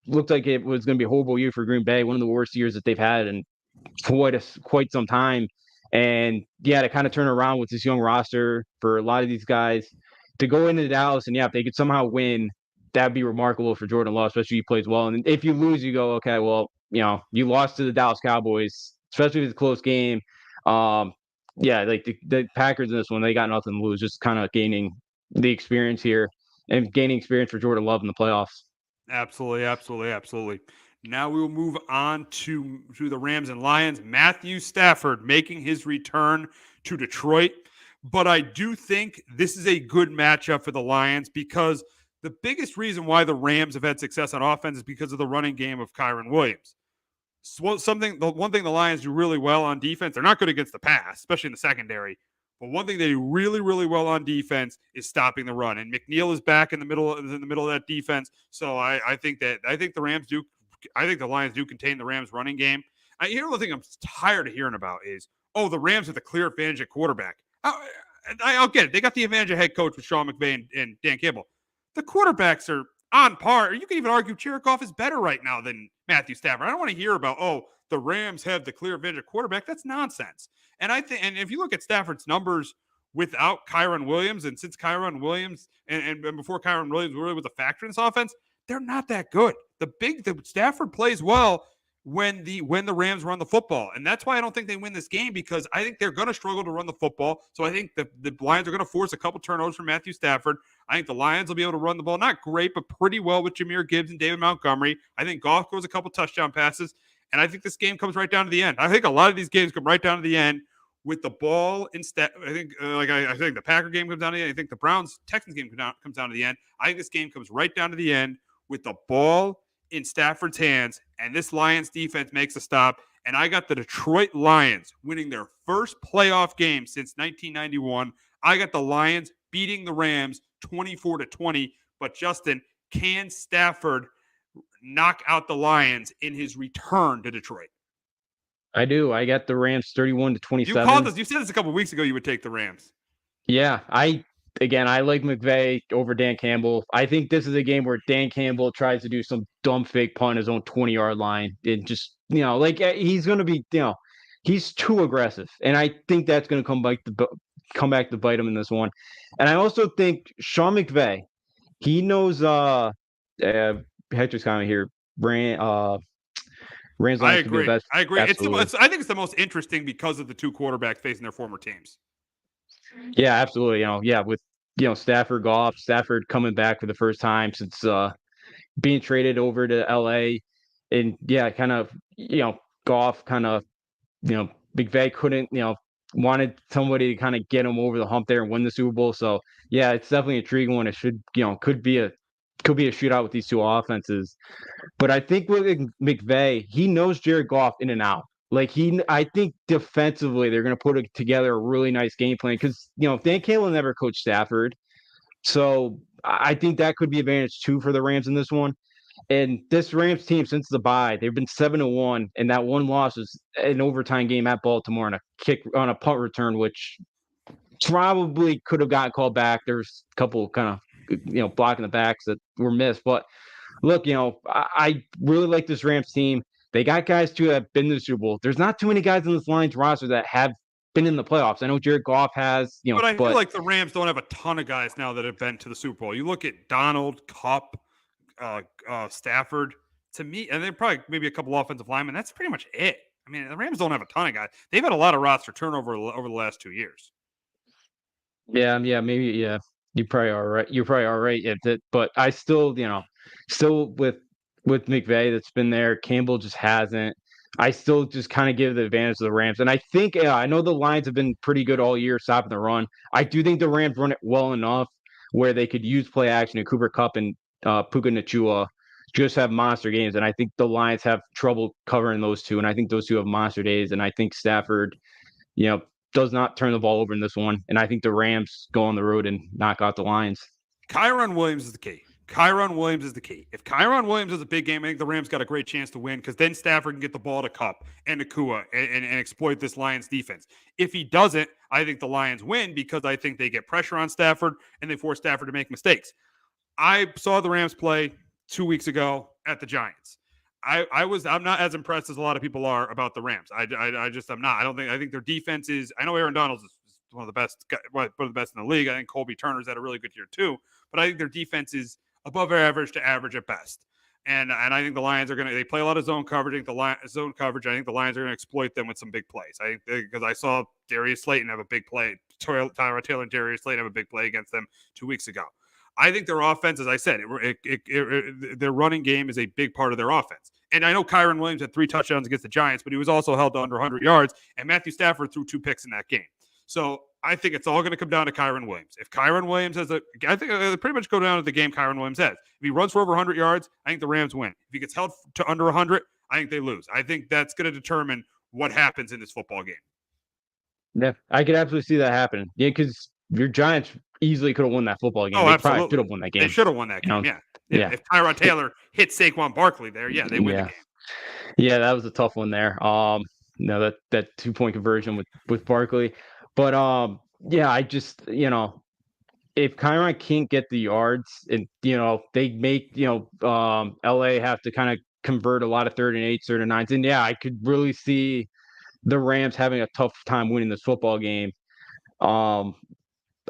looked like it was going to be a horrible year for Green Bay, one of the worst years that they've had in quite some time. And to kind of turn around with this young roster for a lot of these guys to go into Dallas, and if they could somehow win, that'd be remarkable for Jordan Love, especially if he plays well. And if you lose, you go, okay, well, you lost to the Dallas Cowboys, especially if it's a close game. Like the Packers in this one, they got nothing to lose, just kind of gaining the experience here and gaining experience for Jordan Love in the playoffs. Absolutely. Now we will move on to the Rams and Lions. Matthew Stafford making his return to Detroit. But I do think this is a good matchup for the Lions because the biggest reason why the Rams have had success on offense is because of the running game of Kyren Williams. The one thing the Lions do really well on defense, they're not good against the pass, especially in the secondary. But one thing they do really, really well on defense is stopping the run. And McNeil is back in the middle of that defense. So I think the Lions do contain the Rams running game. The only thing I'm tired of hearing about is, the Rams have the clear advantage at quarterback. I'll get it. They got the advantage of head coach with Sean McVay and Dan Campbell. The quarterbacks are on par. You can even argue Chirikoff is better right now than Matthew Stafford. I don't want to hear about, the Rams have the clear advantage at quarterback. That's nonsense. And if you look at Stafford's numbers without Kyren Williams, and before Kyren Williams really was a factor in this offense, they're not that good. the Stafford plays well when the Rams run the football. And that's why I don't think they win this game, because I think they're going to struggle to run the football. So I think the Lions are going to force a couple turnovers from Matthew Stafford. I think the Lions will be able to run the ball, not great, but pretty well with Jahmyr Gibbs and David Montgomery. I think Goff goes a couple touchdown passes. And I think this game comes right down to the end. I think a lot of these games come right down to the end with the ball instead. I think I think the Packer game comes down to the end. I think the Browns-Texans game comes down to the end. I think this game comes right down to the end with the ball in Stafford's hands, and this Lions defense makes a stop. And I got the Detroit Lions winning their first playoff game since 1991. I got the Lions beating the Rams 24-20. But Justin, can Stafford knock out the Lions in his return to Detroit? I do. I got the Rams 31-27. You called us. You said this a couple weeks ago. You would take the Rams. Yeah, I like McVay over Dan Campbell. I think this is a game where Dan Campbell tries to do some dumb fake punt on his own 20-yard line and just, he's going to be, he's too aggressive. And I think that's going to come back to bite him in this one. And I also think Sean McVay, he knows Hector's comment here. Rams I agree. I agree. I think it's the most interesting because of the two quarterbacks facing their former teams. Yeah, absolutely. With Stafford coming back for the first time since being traded over to LA, and Goff McVay couldn't, wanted somebody to kind of get him over the hump there and win the Super Bowl. So yeah, it's definitely an intriguing one. It should, could be a shootout with these two offenses. But I think with McVay, he knows Jared Goff in and out. I think defensively they're going to put together a really nice game plan because, Dan Campbell never coached Stafford. So I think that could be advantage too for the Rams in this one. And this Rams team, since the bye, they've been 7-1, and that one loss was an overtime game at Baltimore on a punt return, which probably could have gotten called back. There's a couple kind of, blocking the backs that were missed. But look, I really like this Rams team. They got guys too that have been to the Super Bowl. There's not too many guys in this Lions roster that have been in the playoffs. I know Jared Goff has, but I feel like the Rams don't have a ton of guys now that have been to the Super Bowl. You look at Donald, Kupp, Stafford. To me, and they're probably maybe a couple offensive linemen. That's pretty much it. I mean, the Rams don't have a ton of guys. They've had a lot of roster turnover over the last 2 years. Yeah, maybe, yeah. You probably are right. You're probably all right. But I still, still with McVay that's been there, Campbell just hasn't. I still just kind of give the advantage to the Rams. And I think, I know the Lions have been pretty good all year stopping the run. I do think the Rams run it well enough where they could use play action, and Cooper Kupp and Puka Nacua just have monster games. And I think the Lions have trouble covering those two. And I think those two have monster days. And I think Stafford, does not turn the ball over in this one. And I think the Rams go on the road and knock out the Lions. Kyron Williams is the key. Kyron Williams is the key. If Kyron Williams is a big game, I think the Rams got a great chance to win because then Stafford can get the ball to Kupp and Nacua and exploit this Lions defense. If he doesn't, I think the Lions win because I think they get pressure on Stafford and they force Stafford to make mistakes. I saw the Rams play 2 weeks ago at the Giants. I'm not as impressed as a lot of people are about the Rams. I'm not. I think their defense is. I know Aaron Donald is one of the best in the league. I think Colby Turner's had a really good year too. But I think their defense is above average to average at best. And I think the Lions are going to. They play a lot of zone coverage. I think the Lions are going to exploit them with some big plays. I think because I saw Darius Slayton have a big play. Tyrod Taylor and Darius Slayton have a big play against them 2 weeks ago. I think their offense, as I said, their running game is a big part of their offense. And I know Kyron Williams had 3 touchdowns against the Giants, but he was also held to under 100 yards, and Matthew Stafford threw 2 picks in that game. So I think it's all going to come down to Kyron Williams. If Kyron Williams I think it'll pretty much go down to the game Kyron Williams has. If he runs for over 100 yards, I think the Rams win. If he gets held to under 100, I think they lose. I think that's going to determine what happens in this football game. Yeah, I could absolutely see that happening. Yeah, because your Giants easily could have won that football game. Oh, they absolutely. Probably should have won that game. They should have won that game, yeah. If Tyrod Taylor hit Saquon Barkley there, they win the game. Yeah, that was a tough one there. That 2-point conversion with Barkley. But I just, if Kyron can't get the yards and, they make, LA have to kind of convert a lot of 3rd and 8s, 3rd and 9s. And I could really see the Rams having a tough time winning this football game.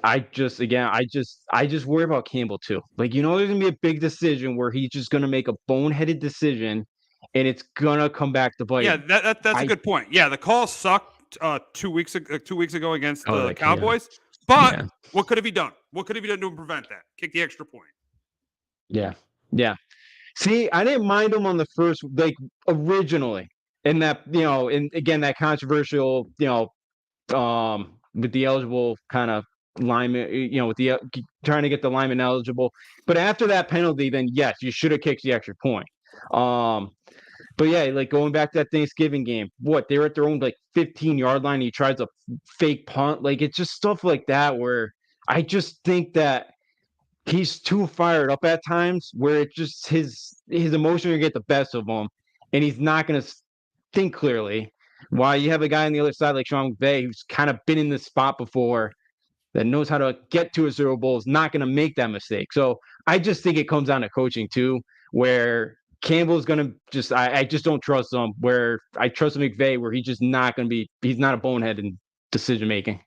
I just worry about Campbell too. Like, there's gonna be a big decision where he's just gonna make a boneheaded decision, and it's gonna come back to bite Yeah, him. that's a good point. Yeah, the call sucked 2 weeks ago against Oh, the like, yeah, Cowboys. But yeah, what could have he done? What could have he done to prevent that? Kick the extra point. yeah, yeah. See, I didn't mind him on the first, like, originally, and that, and again, that controversial, with the eligible kind of lineman, with the trying to get the lineman eligible. But after that penalty, then yes, you should have kicked the extra point. Um, but yeah, like going back to that Thanksgiving game, what they were at their own like 15-yard line. He tries a fake punt. Like, it's just stuff like that where I just think that he's too fired up at times where it just his emotion will get the best of him, and he's not going to think clearly. While you have a guy on the other side like Sean McVay, who's kind of been in this spot before, that knows how to get to a Super Bowl, is not going to make that mistake. So I just think it comes down to coaching too, where Campbell's going to I just don't trust him. Where I trust McVay, where he's just not going to be. He's not a bonehead in decision making.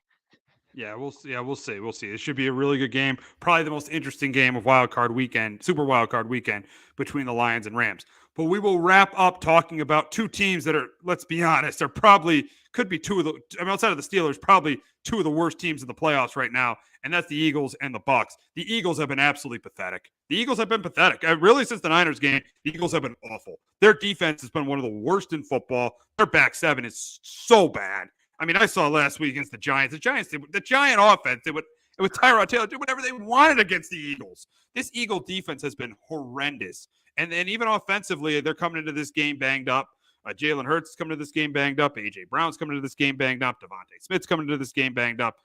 Yeah, we'll see. Yeah, we'll see. We'll see. It should be a really good game. Probably the most interesting game of Wild Card Weekend, Super Wild Card Weekend between the Lions and Rams. But we will wrap up talking about two teams that are, let's be honest, are probably could be two of the. I mean, outside of the Steelers, probably two of the worst teams in the playoffs right now, and that's the Eagles and the Bucks. The Eagles have been absolutely pathetic. The Eagles have been pathetic. Really, since the Niners game, the Eagles have been awful. Their defense has been one of the worst in football. Their back seven is so bad. I mean, I saw last week against the Giants. The Giant offense, it would Tyrod Taylor do whatever they wanted against the Eagles. This Eagle defense has been horrendous. And then even offensively, they're coming into this game banged up. Jalen Hurts is coming to this game banged up. A.J. Brown's coming to this game banged up. Devontae Smith's coming to this game banged up.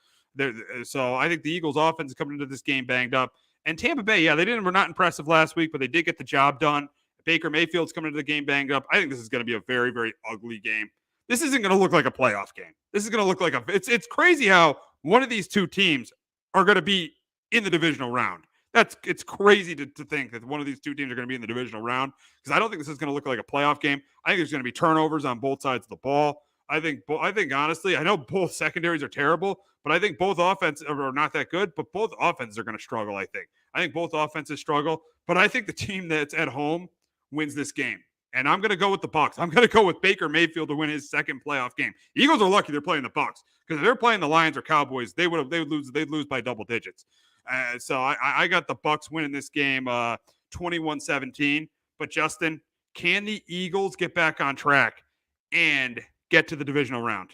So I think the Eagles offense is coming into this game banged up. And Tampa Bay, yeah, were not impressive last week, but they did get the job done. Baker Mayfield's coming into the game banged up. I think this is going to be a very, very ugly game. This isn't going to look like a playoff game. This is going to look like it's crazy how one of these two teams are going to be in the divisional round. It's crazy to think that one of these two teams are going to be in the divisional round, because I don't think this is going to look like a playoff game. I think there's going to be turnovers on both sides of the ball. I think honestly, I know both secondaries are terrible, but I think both offenses are not that good, but both offenses are going to struggle. I think both offenses struggle, but I think the team that's at home wins this game. And I'm going to go with the Bucks. I'm going to go with Baker Mayfield to win his second playoff game. Eagles are lucky they're playing the Bucks, because if they're playing the Lions or Cowboys, they'd lose by double digits. So I got the Bucks winning this game 21-17. But Justin, can the Eagles get back on track and get to the divisional round?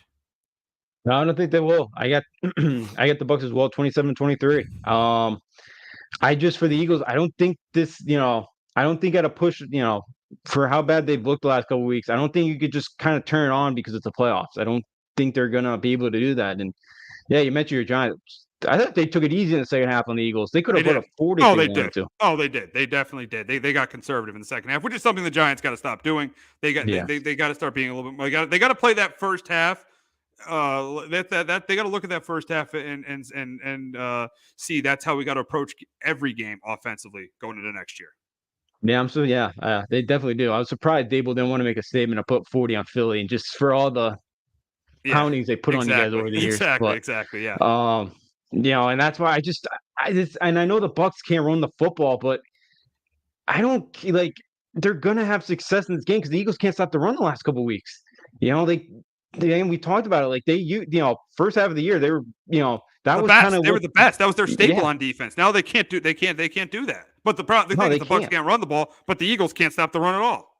No, I don't think they will. I got the Bucks as well, 27-23. I just, for the Eagles, I don't think this, I don't think at a push, for how bad they've looked the last couple of weeks, I don't think you could just kind of turn it on because it's the playoffs. I don't think they're gonna be able to do that. And yeah, you mentioned your Giants. I thought they took it easy in the second half on the Eagles. They could have put a 40. Oh, they did. Oh, they did. They definitely did. They got conservative in the second half, which is something the Giants got to stop doing. They got to start being a little bit more. They got to play that first half. That they got to look at that first half and see that's how we got to approach every game offensively going into next year. Yeah, they definitely do. I was surprised Dable didn't want to make a statement and put 40 on Philly, and just for all the poundings they put on you guys over the years. Exactly. Yeah. And that's why and I know the Bucks can't run the football, but I don't they're gonna have success in this game because the Eagles can't stop the run the last couple of weeks. We talked about it. Like first half of the year they were, that was kind of they were the best. That was their staple on defense. Now they can't do that. But the thing is the Bucks can't run the ball, but the Eagles can't stop the run at all.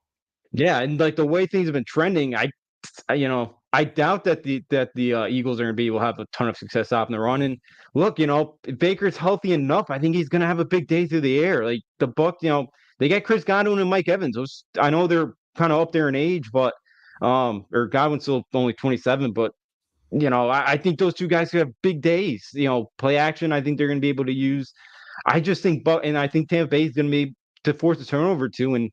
Yeah, and like the way things have been trending, I doubt that the Eagles are going to will have a ton of success stopping the run. And look, if Baker's healthy enough, I think he's going to have a big day through the air. Like the Bucs, they got Chris Godwin and Mike Evans. I know they're kind of up there in age, but or Godwin's still only 27, but I think those two guys could have big days. Play action. I think they're going to be able to use. I just think, and I think Tampa Bay is going to be to force a turnover too. And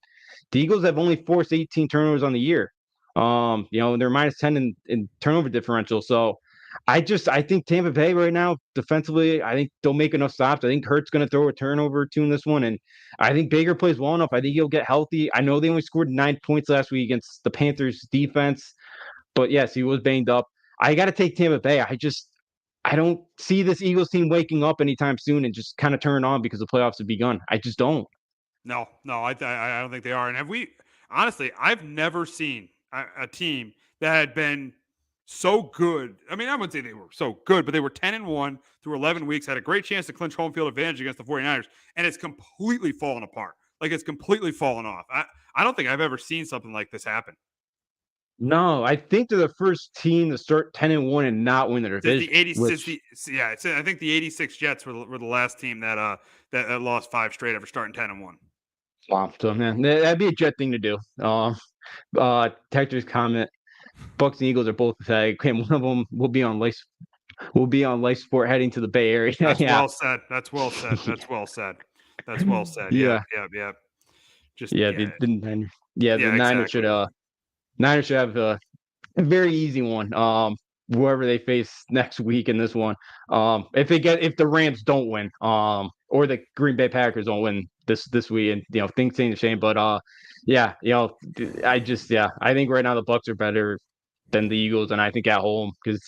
the Eagles have only forced 18 turnovers on the year. They're minus 10 in turnover differential. So I think Tampa Bay right now defensively, I think they'll make enough stops. I think Hurt's going to throw a turnover or two in this one, and I think Baker plays well enough. I think he'll get healthy. I know they only scored 9 points last week against the Panthers defense, but yes, he was banged up. I got to take Tampa Bay. I don't see this Eagles team waking up anytime soon and just kind of turn on because the playoffs have begun. I just don't. No, I don't think they are. And have we honestly? I've never seen a team that had been so good. I mean, I wouldn't say they were so good, but they were 10-1 through 11 weeks. Had a great chance to clinch home field advantage against the 49ers, and it's completely fallen apart. Like it's completely fallen off. I don't think I've ever seen something like this happen. No, I think they're the first team to start 10-1 and not win the Since division. the 80, Which, I think the 86 Jets were the last team that lost 5 straight after starting 10-1. wow, so man, that'd be a Jet thing to do. Texter's comment: Bucks and Eagles are both pathetic. Okay, one of them will be on life support heading to the Bay Area. That's Yeah. well said. That's well said. That's well said. That's well said. Yeah. Yeah. Just The Niners exactly. Niners should have a very easy one. Whoever they face next week in this one. If the Rams don't win, or the Green Bay Packers don't win this week, and things ain't the same. But yeah, I think right now the Bucks are better than the Eagles, and I think at home, because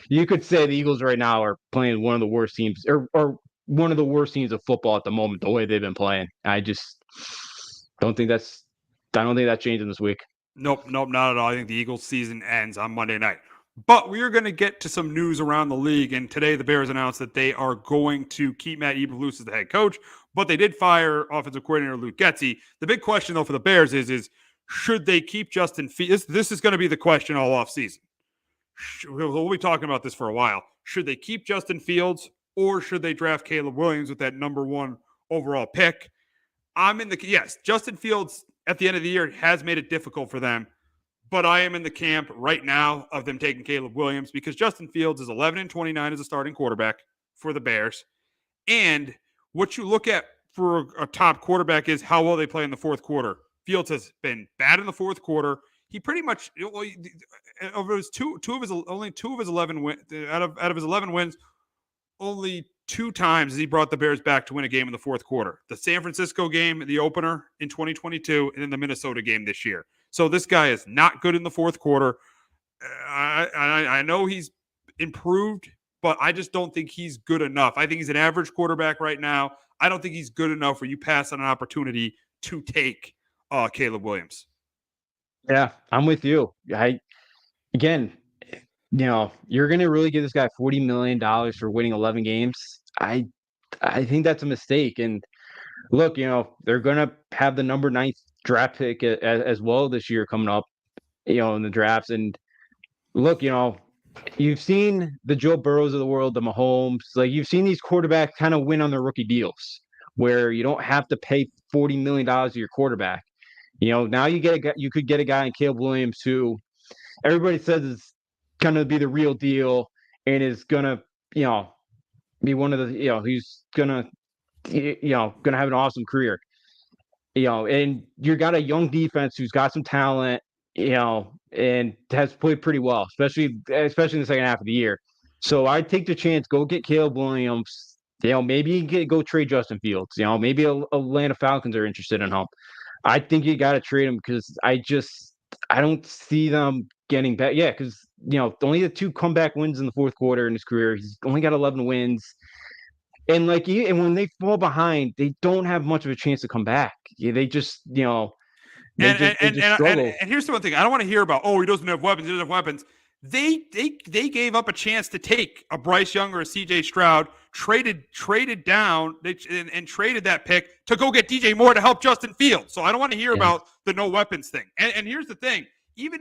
you could say the Eagles right now are playing one of the worst teams, or one of the worst teams of football at the moment, the way they've been playing. I just don't think that's changing this week. Nope, not at all. I think the Eagles season ends on Monday night. But we are going to get to some news around the league, and today the Bears announced that they are going to keep Matt Eberflus as the head coach, but they did fire offensive coordinator Luke Getsy. The big question, though, for the Bears is should they keep Justin Fields? This is going to be the question all offseason. We'll be talking about this for a while. Should they keep Justin Fields, or should they draft Caleb Williams with that number 1 overall pick? Yes, Justin Fields at the end of the year has made it difficult for them, but I am in the camp right now of them taking Caleb Williams because Justin Fields is 11-29 as a starting quarterback for the Bears. And what you look at for a top quarterback is how well they play in the fourth quarter. Fields has been bad in the fourth quarter. He pretty much over his only two of his 11 wins out of his 11 wins, only 2 times he brought the Bears back to win a game in the fourth quarter. The San Francisco game, the opener in 2022, and then the Minnesota game this year. So this guy is not good in the fourth quarter. I know he's improved, but I just don't think he's good enough. I think he's an average quarterback right now. I don't think he's good enough where you pass on an opportunity to take Caleb Williams. Yeah, I'm with you. Again, you're going to really give this guy $40 million for winning 11 games. I think that's a mistake. And look, they're going to have the number 9 draft pick as well this year coming up, in the drafts. And look, you've seen the Joe Burrows of the world, the Mahomes, like you've seen these quarterbacks kind of win on their rookie deals where you don't have to pay $40 million to your quarterback. Now you could get a guy in Caleb Williams who everybody says is going to be the real deal and is going to, be one of the, he's going to, going to have an awesome career. And you got a young defense who's got some talent, and has played pretty well, especially in the second half of the year. So I'd take the chance, go get Caleb Williams. Maybe you can go trade Justin Fields. Maybe Atlanta Falcons are interested in him. I think you got to trade him because I don't see them getting back. Yeah, because only the 2 comeback wins in the fourth quarter in his career. He's only got 11 wins. And when they fall behind, they don't have much of a chance to come back. They just, struggle. And here's the one thing I don't want to hear about. Oh, he doesn't have weapons. He doesn't have weapons. They gave up a chance to take a Bryce Young or a CJ Stroud, traded down and traded that pick to go get DJ Moore to help Justin Fields. So I don't want to hear about the no weapons thing. And here's the thing: even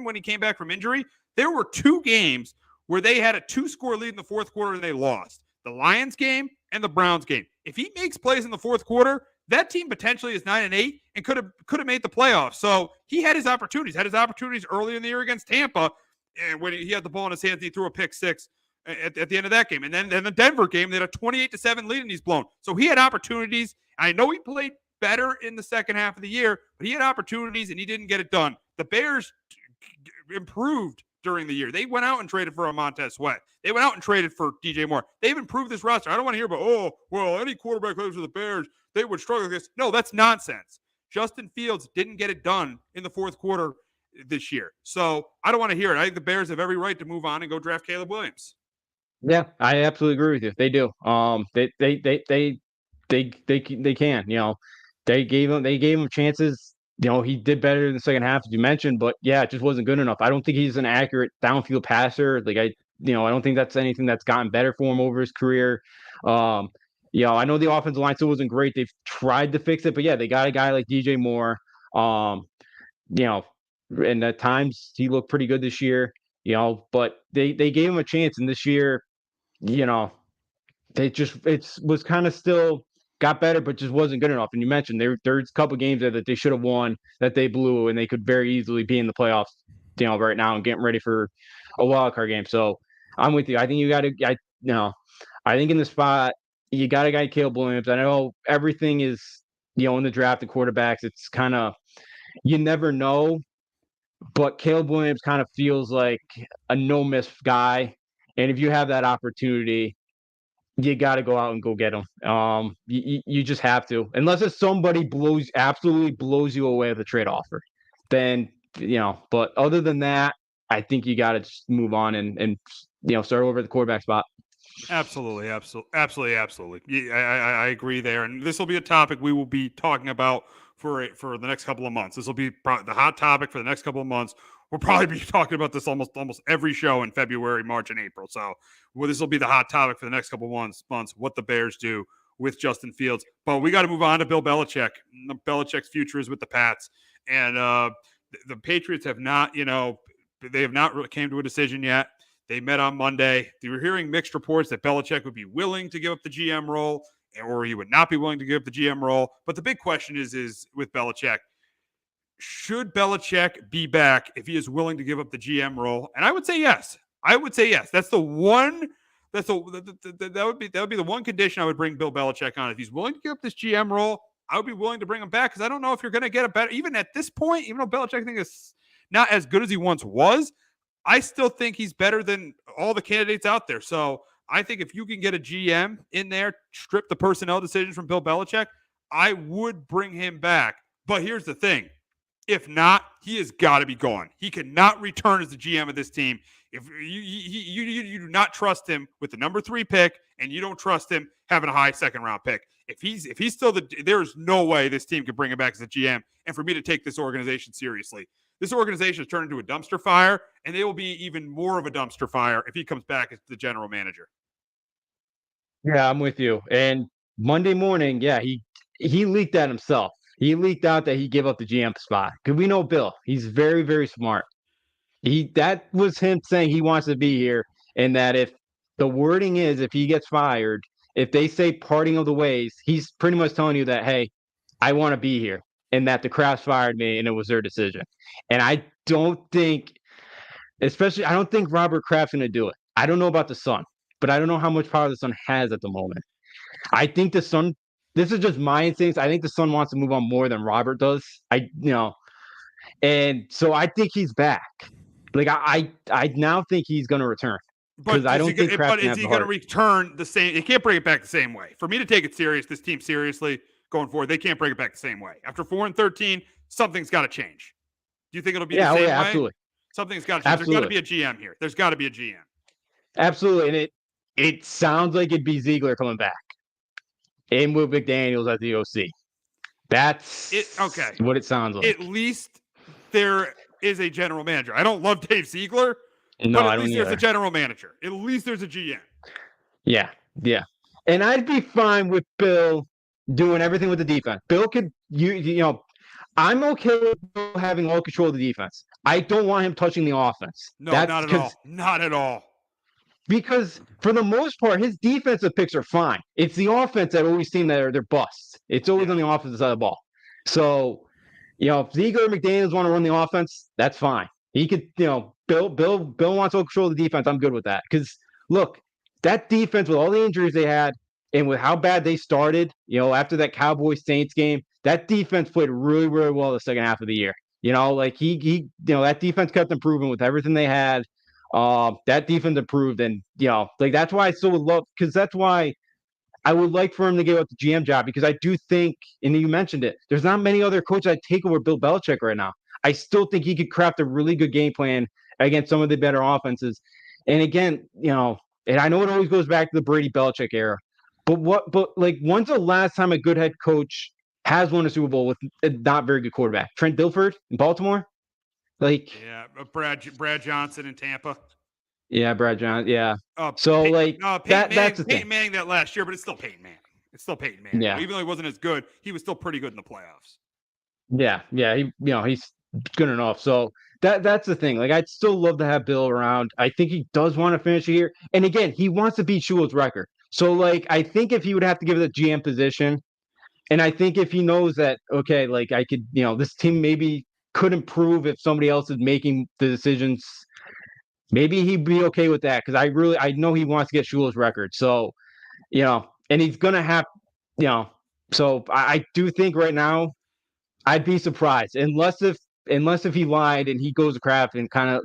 when he came back from injury, there were 2 games where they had a 2-score lead in the fourth quarter and they lost. The Lions game and the Browns game. If he makes plays in the fourth quarter, that team potentially is 9-8 and could have made the playoffs. So he had his opportunities. Had his opportunities early in the year against Tampa, and when he had the ball in his hands, he threw a pick 6 at the end of that game. And then the Denver game, they had a 28-7 lead, and he's blown. So he had opportunities. I know he played better in the second half of the year, but he had opportunities and he didn't get it done. The Bears improved during the year. They went out and traded for a Montez Sweat. They went out and traded for DJ Moore. They've improved this roster. I don't want to hear about, any quarterback plays for the Bears, they would struggle with this. No, that's nonsense. Justin Fields didn't get it done in the fourth quarter this year. So I don't want to hear it. I think the Bears have every right to move on and go draft Caleb Williams. Yeah, I absolutely agree with you. They do. They can. They gave him chances. He did better in the second half, as you mentioned, but yeah, it just wasn't good enough. I don't think he's an accurate downfield passer. I don't think that's anything that's gotten better for him over his career. Um, I know the offensive line still wasn't great. They've tried to fix it, but yeah, they got a guy like DJ Moore. Um, you know, and at times he looked pretty good this year. But they gave him a chance, and this year, you know, it was kind of still got better, but just wasn't good enough. And you mentioned there's a couple games there that they should have won that they blew, and they could very easily be in the playoffs, right now and getting ready for a wild card game. So I'm with you. I think you got to, I think in the spot you got a guy Caleb Williams. I know everything is, in the draft and quarterbacks. It's kind of you never know, but Caleb Williams kind of feels like a no miss guy. And if you have that opportunity, you got to go out and go get them. You just have to, unless it's somebody absolutely blows you away with a trade offer. Then But other than that, I think you got to just move on and start over at the quarterback spot. Absolutely. Yeah, I agree there, and this will be a topic we will be talking about for the next couple of months. This will be the hot topic for the next couple of months. We'll probably be talking about this almost every show in February, March, and April. So, this will be the hot topic for the next couple of months. What the Bears do with Justin Fields, but we got to move on to Bill Belichick. Belichick's future is with the Pats, and the Patriots have not, they have not really came to a decision yet. They met on Monday. They were hearing mixed reports that Belichick would be willing to give up the GM role, or he would not be willing to give up the GM role. But the big question is with Belichick, should Belichick be back if he is willing to give up the GM role? And I would say yes. That's the one. That would be the one condition I would bring Bill Belichick on. If he's willing to give up this GM role, I would be willing to bring him back, because I don't know if you're going to get a better. Even at this point, even though Belichick I think is not as good as he once was, I still think he's better than all the candidates out there. So I think if you can get a GM in there, strip the personnel decisions from Bill Belichick, I would bring him back. But here's the thing. If not, he has got to be gone. He cannot return as the GM of this team. If you do not trust him with the number 3 pick, and you don't trust him having a high second round pick. If he's still there's no way this team could bring him back as a GM, and for me to take this organization seriously. This organization has turned into a dumpster fire, and they will be even more of a dumpster fire if he comes back as the general manager. Yeah, I'm with you. And Monday morning, yeah, he leaked that himself. He leaked out that he gave up the GM spot. Because we know Bill. He's very, very smart. That was him saying he wants to be here, and that if the wording is if he gets fired, if they say parting of the ways, he's pretty much telling you that, hey, I want to be here, and that the Crafts fired me and it was their decision. And I don't think Robert Kraft's going to do it. I don't know about the Son, but I don't know how much power the Son has at the moment. I think the Son, this is just my instincts. I think the Son wants to move on more than Robert does. And so I think he's back. Like I now think he's going to return. Because I don't think Kraft is he going to return the same? He can't bring it back the same way. For me to take it this team seriously going forward, they can't bring it back the same way. After 4-13, something's got to change. Do you think it'll be the same way? Absolutely. Something's got to change. There's got to be a GM here. There's got to be a GM. Absolutely. And it sounds like it'd be Ziegler coming back. And with McDaniels as the OC. That's what it sounds like. At least there is a general manager. I don't love Dave Ziegler. No, but at least there's a general manager. At least there's a GM. Yeah. And I'd be fine with Bill doing everything with the defense. Bill could, I'm okay with Bill having all control of the defense. I don't want him touching the offense. No, not at all. Not at all. Because for the most part, his defensive picks are fine. It's the offense that always seem that they're busts. It's always on the offensive side of the ball. So, if Ziegler and McDaniels want to run the offense, that's fine. He could, Bill wants to control the defense. I'm good with that. Because, look, that defense, with all the injuries they had and with how bad they started, after that Cowboys-Saints game, that defense played really, really well the second half of the year. That defense kept improving with everything they had. That defense improved. And, that's why I still would love, because that's why I would like for him to give up the GM job, because I do think, and you mentioned it, there's not many other coaches I'd take over Bill Belichick right now. I still think he could craft a really good game plan against some of the better offenses. And again, and I know it always goes back to the Brady Belichick era, but when's the last time a good head coach has won a Super Bowl with a not very good quarterback? Trent Dilfer in Baltimore? Yeah, Brad Johnson in Tampa. Yeah, Brad Johnson. Yeah. Peyton That's the thing. Peyton Manning that last year, but it's still Peyton Manning. It's still Peyton Manning. Yeah. Even though he wasn't as good, he was still pretty good in the playoffs. Yeah. He's good enough. So that's the thing. Like, I'd still love to have Bill around. I think he does want to finish here. And again, he wants to beat Shula's record. So, like, I think if he would have to give it the GM position, and I think if he knows that, okay, like, I could, this team maybe could improve if somebody else is making the decisions, maybe he'd be okay with that. Because I know he wants to get Shula's record. So, and he's going to have, so I do think right now, I'd be surprised unless if he lied and he goes to Kraft and kind of,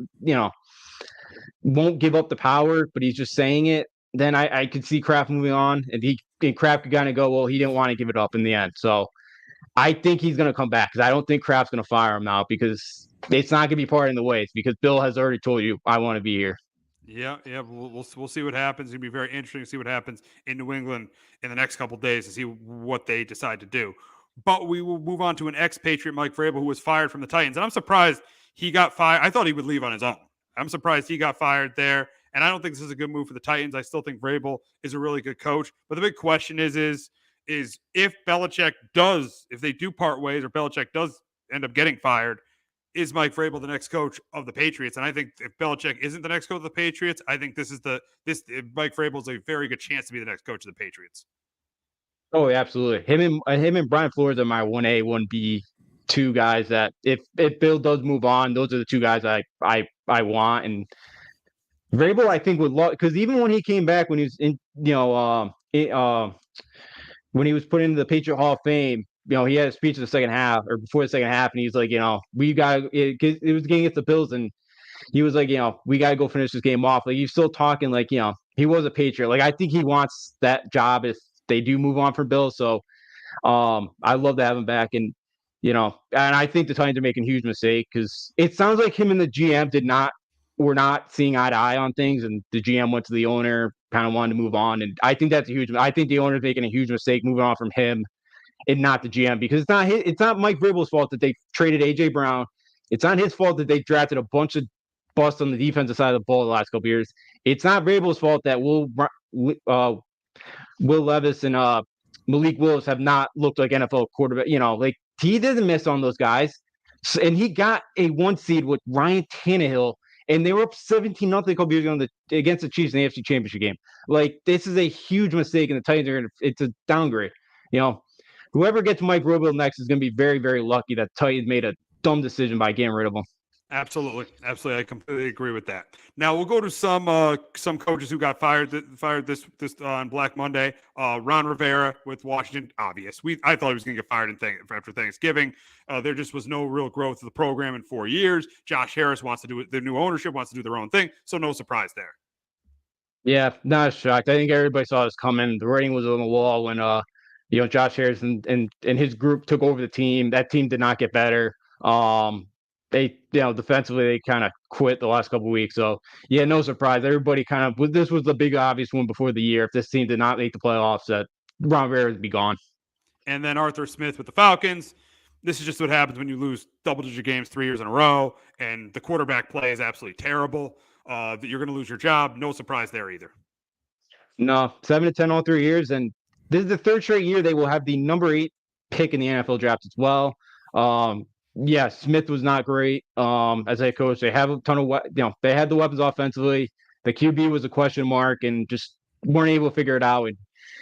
won't give up the power, but he's just saying it. Then I could see Kraft moving on, and Kraft could kind of go, well, he didn't want to give it up in the end. So I think he's going to come back because I don't think Kraft's going to fire him now because it's not going to be part in the ways because Bill has already told you, I want to be here. Yeah. We'll see what happens. It'll be very interesting to see what happens in New England in the next couple of days to see what they decide to do. But we will move on to an ex-Patriot, Mike Vrabel, who was fired from the Titans. And I'm surprised he got fired. I thought he would leave on his own. I'm surprised he got fired there. And I don't think this is a good move for the Titans. I still think Vrabel is a really good coach. But the big question is if Belichick if they do part ways or Belichick does end up getting fired, is Mike Vrabel the next coach of the Patriots? And I think if Belichick isn't the next coach of the Patriots, I think Mike Vrabel is a very good chance to be the next coach of the Patriots. Oh, absolutely. Him and Brian Flores are my 1A, 1B, 2 guys that if Bill does move on, those are the 2 guys I want. And Vrabel, I think, would love, because even when he came back, when he was in, when he was put into the Patriot Hall of Fame, he had a speech in the second half or before the second half, and he's like, we got it was getting against the Bills, and he was like, we got to go finish this game off. Like, he's still talking like, he was a Patriot. Like, I think he wants that job if they do move on from Bill. So I'd love to have him back. And, and I think the Titans are making a huge mistake because it sounds like him and the GM were not seeing eye to eye on things. And the GM went to the owner, kind of wanted to move on. And I think I think the owner's making a huge mistake moving on from him and not the GM because it's not Mike Vrabel's fault that they traded AJ Brown. It's not his fault that they drafted a bunch of busts on the defensive side of the ball the last couple of years. It's not Vrabel's fault that Will Levis and Malik Willis have not looked like NFL quarterback. Like, he didn't miss on those guys. So, and he got a 1 seed with Ryan Tannehill, and they were up 17-0 a couple years ago against the Chiefs in the AFC Championship game. Like, this is a huge mistake, and the Titans it's a downgrade. Whoever gets Mike Vrabel next is going to be very, very lucky that Titans made a dumb decision by getting rid of him. Absolutely. I completely agree with that. Now we'll go to some coaches who got fired this on Black Monday. Ron Rivera with Washington, obvious. I thought he was going to get fired after Thanksgiving. There just was no real growth of the program in 4 years. Josh Harris wants to do it. The new ownership wants to do their own thing, so no surprise there. Yeah, not shocked. I think everybody saw this coming. The writing was on the wall when Josh Harris and his group took over the team. That team did not get better. They, defensively, they kind of quit the last couple of weeks. So, yeah, no surprise. Everybody this was the big obvious one before the year. If this team did not make the playoffs, that Ron Rivera would be gone. And then Arthur Smith with the Falcons. This is just what happens when you lose double-digit games 3 years in a row, and the quarterback play is absolutely terrible. That you're going to lose your job. No surprise there either. No, 7-10 all 3 years, and this is the 3rd straight year they will have the number 8 pick in the NFL draft as well. Yeah, Smith was not great as a coach. They have a ton of, they had the weapons offensively. The QB was a question mark and just weren't able to figure it out.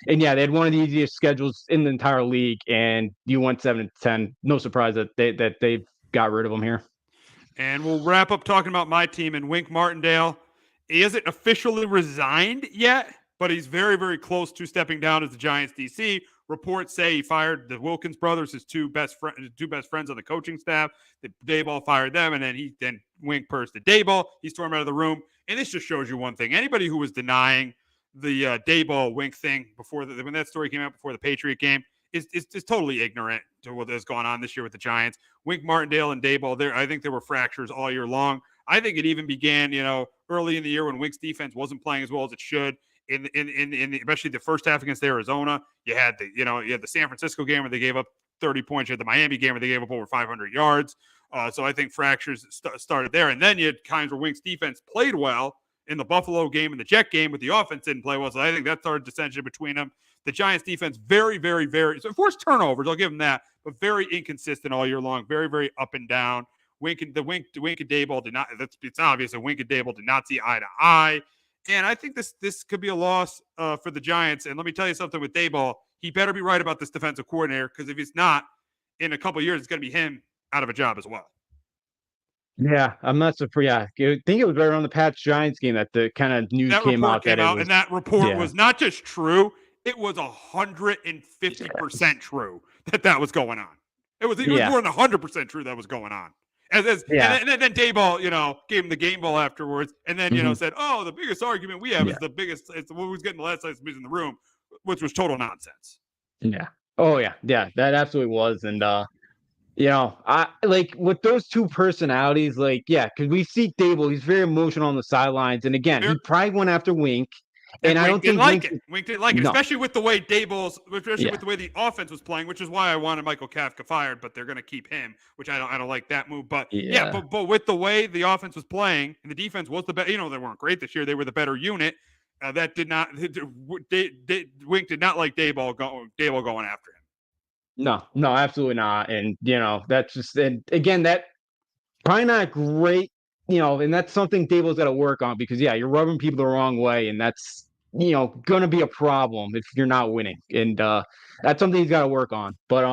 And yeah, they had one of the easiest schedules in the entire league, and you went 7-10. No surprise that they got rid of them here. And we'll wrap up talking about my team and Wink Martindale. He hasn't officially resigned yet, but he's very, very close to stepping down as the Giants DC. Reports say he fired the Wilkins brothers, his two best friends on the coaching staff. Daboll fired them, and then Wink pursed to Daboll. He stormed out of the room, and this just shows you one thing. Anybody who was denying the Daboll Wink thing when that story came out before the Patriot game is totally ignorant to what has gone on this year with the Giants. Wink Martindale and Daboll, I think there were fractures all year long. I think it even began, early in the year when Wink's defense wasn't playing as well as it should. In especially the first half against Arizona, you had the San Francisco game where they gave up 30 points. You had the Miami game where they gave up over 500 yards. So I think fractures started there. And then you had times where Wink's defense played well in the Buffalo game and the Jet game, but the offense didn't play well. So I think that started dissension between them. The Giants defense, very, very, very, so forced turnovers, I'll give them that, but very inconsistent all year long, very, very up and down. Wink and Daboll did not, it's obvious that Wink and Daboll did not see eye to eye. And I think this could be a loss for the Giants. And let me tell you something with Daboll, he better be right about this defensive coordinator, because if he's not, in a couple of years, it's going to be him out of a job as well. Yeah, I'm not surprised. Yeah, I think it was right around the Pats-Giants game that the kind of news came out. And that report was not just true, it was 150% true that was going on. It was more than 100% true that was going on. And then Daboll, gave him the game ball afterwards, and then said, "Oh, the biggest argument we have is the biggest. It's who's getting the last place in the room," which was total nonsense. Yeah. Oh yeah, that absolutely was, and I like with those two personalities, because we see Daboll, he's very emotional on the sidelines, and again, he probably went after Wink. And I don't think Wink didn't like it, especially with the way with the way the offense was playing, which is why I wanted Michael Kafka fired. But they're going to keep him, which I don't like that move. But but with the way the offense was playing and the defense was the better, they weren't great this year. They were the better unit. That did not. Wink did not like Daboll going after him. No, absolutely not. And that's just, and again, that probably not great. And that's something Daboll's got to work on, because you're rubbing people the wrong way, and that's going to be a problem if you're not winning, and that's something he's got to work on. But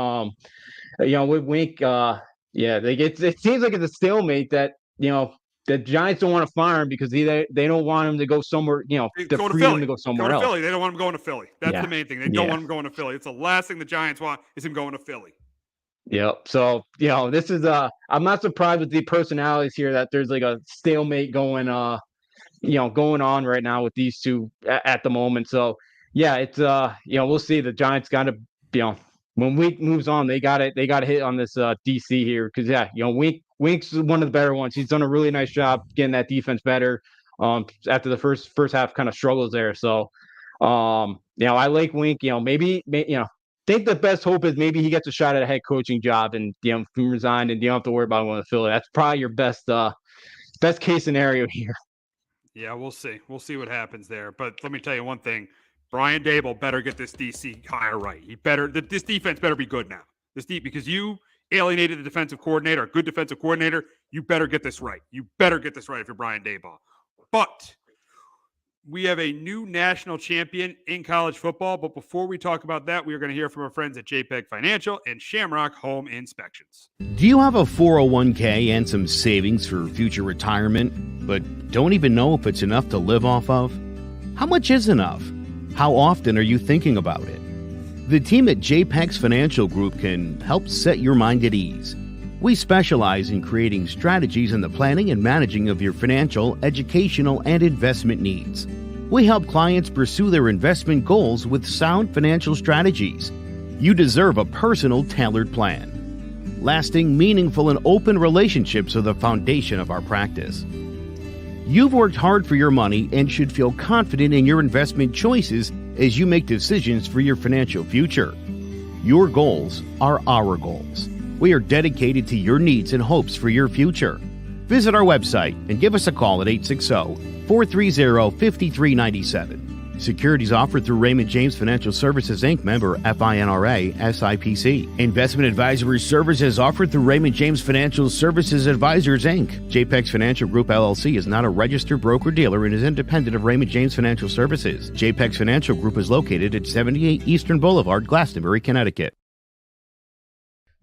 with Wink, it seems like it's a stalemate that the Giants don't want to fire him because they don't want him to go somewhere. To go somewhere else. Philly. They don't want him going to Philly. That's the main thing. They don't want him going to Philly. It's the last thing the Giants want is him going to Philly. Yep. So, this is I'm not surprised with the personalities here that there's like a stalemate going on right now with these two at the moment. So, it's we'll see. The Giants got to, when Wink moves on, they got to hit on this DC here, because Wink's one of the better ones. He's done a really nice job getting that defense better after the first half kind of struggles there. So, I like Wink. Maybe think the best hope is maybe he gets a shot at a head coaching job and resign, and you don't have to worry about going to Philly. That's probably your best case scenario here. Yeah, we'll see. We'll see what happens there. But let me tell you one thing: Brian Daboll better get this DC hire right. This defense better be good now. Because you alienated the defensive coordinator, a good defensive coordinator. You better get this right. You better get this right if you're Brian Daboll. But we have a new national champion in college football. But before we talk about that, we are going to hear from our friends at JPEG Financial and Shamrock Home Inspections. Do you have a 401k and some savings for future retirement, but don't even know if it's enough to live off of? How much is enough? How often are you thinking about it? The team at JPEG's Financial Group can help set your mind at ease. We specialize in creating strategies in the planning and managing of your financial, educational, and investment needs. We help clients pursue their investment goals with sound financial strategies. You deserve a personal, tailored plan. Lasting, meaningful, and open relationships are the foundation of our practice. You've worked hard for your money and should feel confident in your investment choices as you make decisions for your financial future. Your goals are our goals. We are dedicated to your needs and hopes for your future. Visit our website and give us a call at 860-430-5397. Securities offered through Raymond James Financial Services, Inc., member FINRA, SIPC. Investment advisory services offered through Raymond James Financial Services Advisors, Inc. JPEG's Financial Group, LLC is not a registered broker-dealer and is independent of Raymond James Financial Services. JPEG's Financial Group is located at 78 Eastern Boulevard, Glastonbury, Connecticut.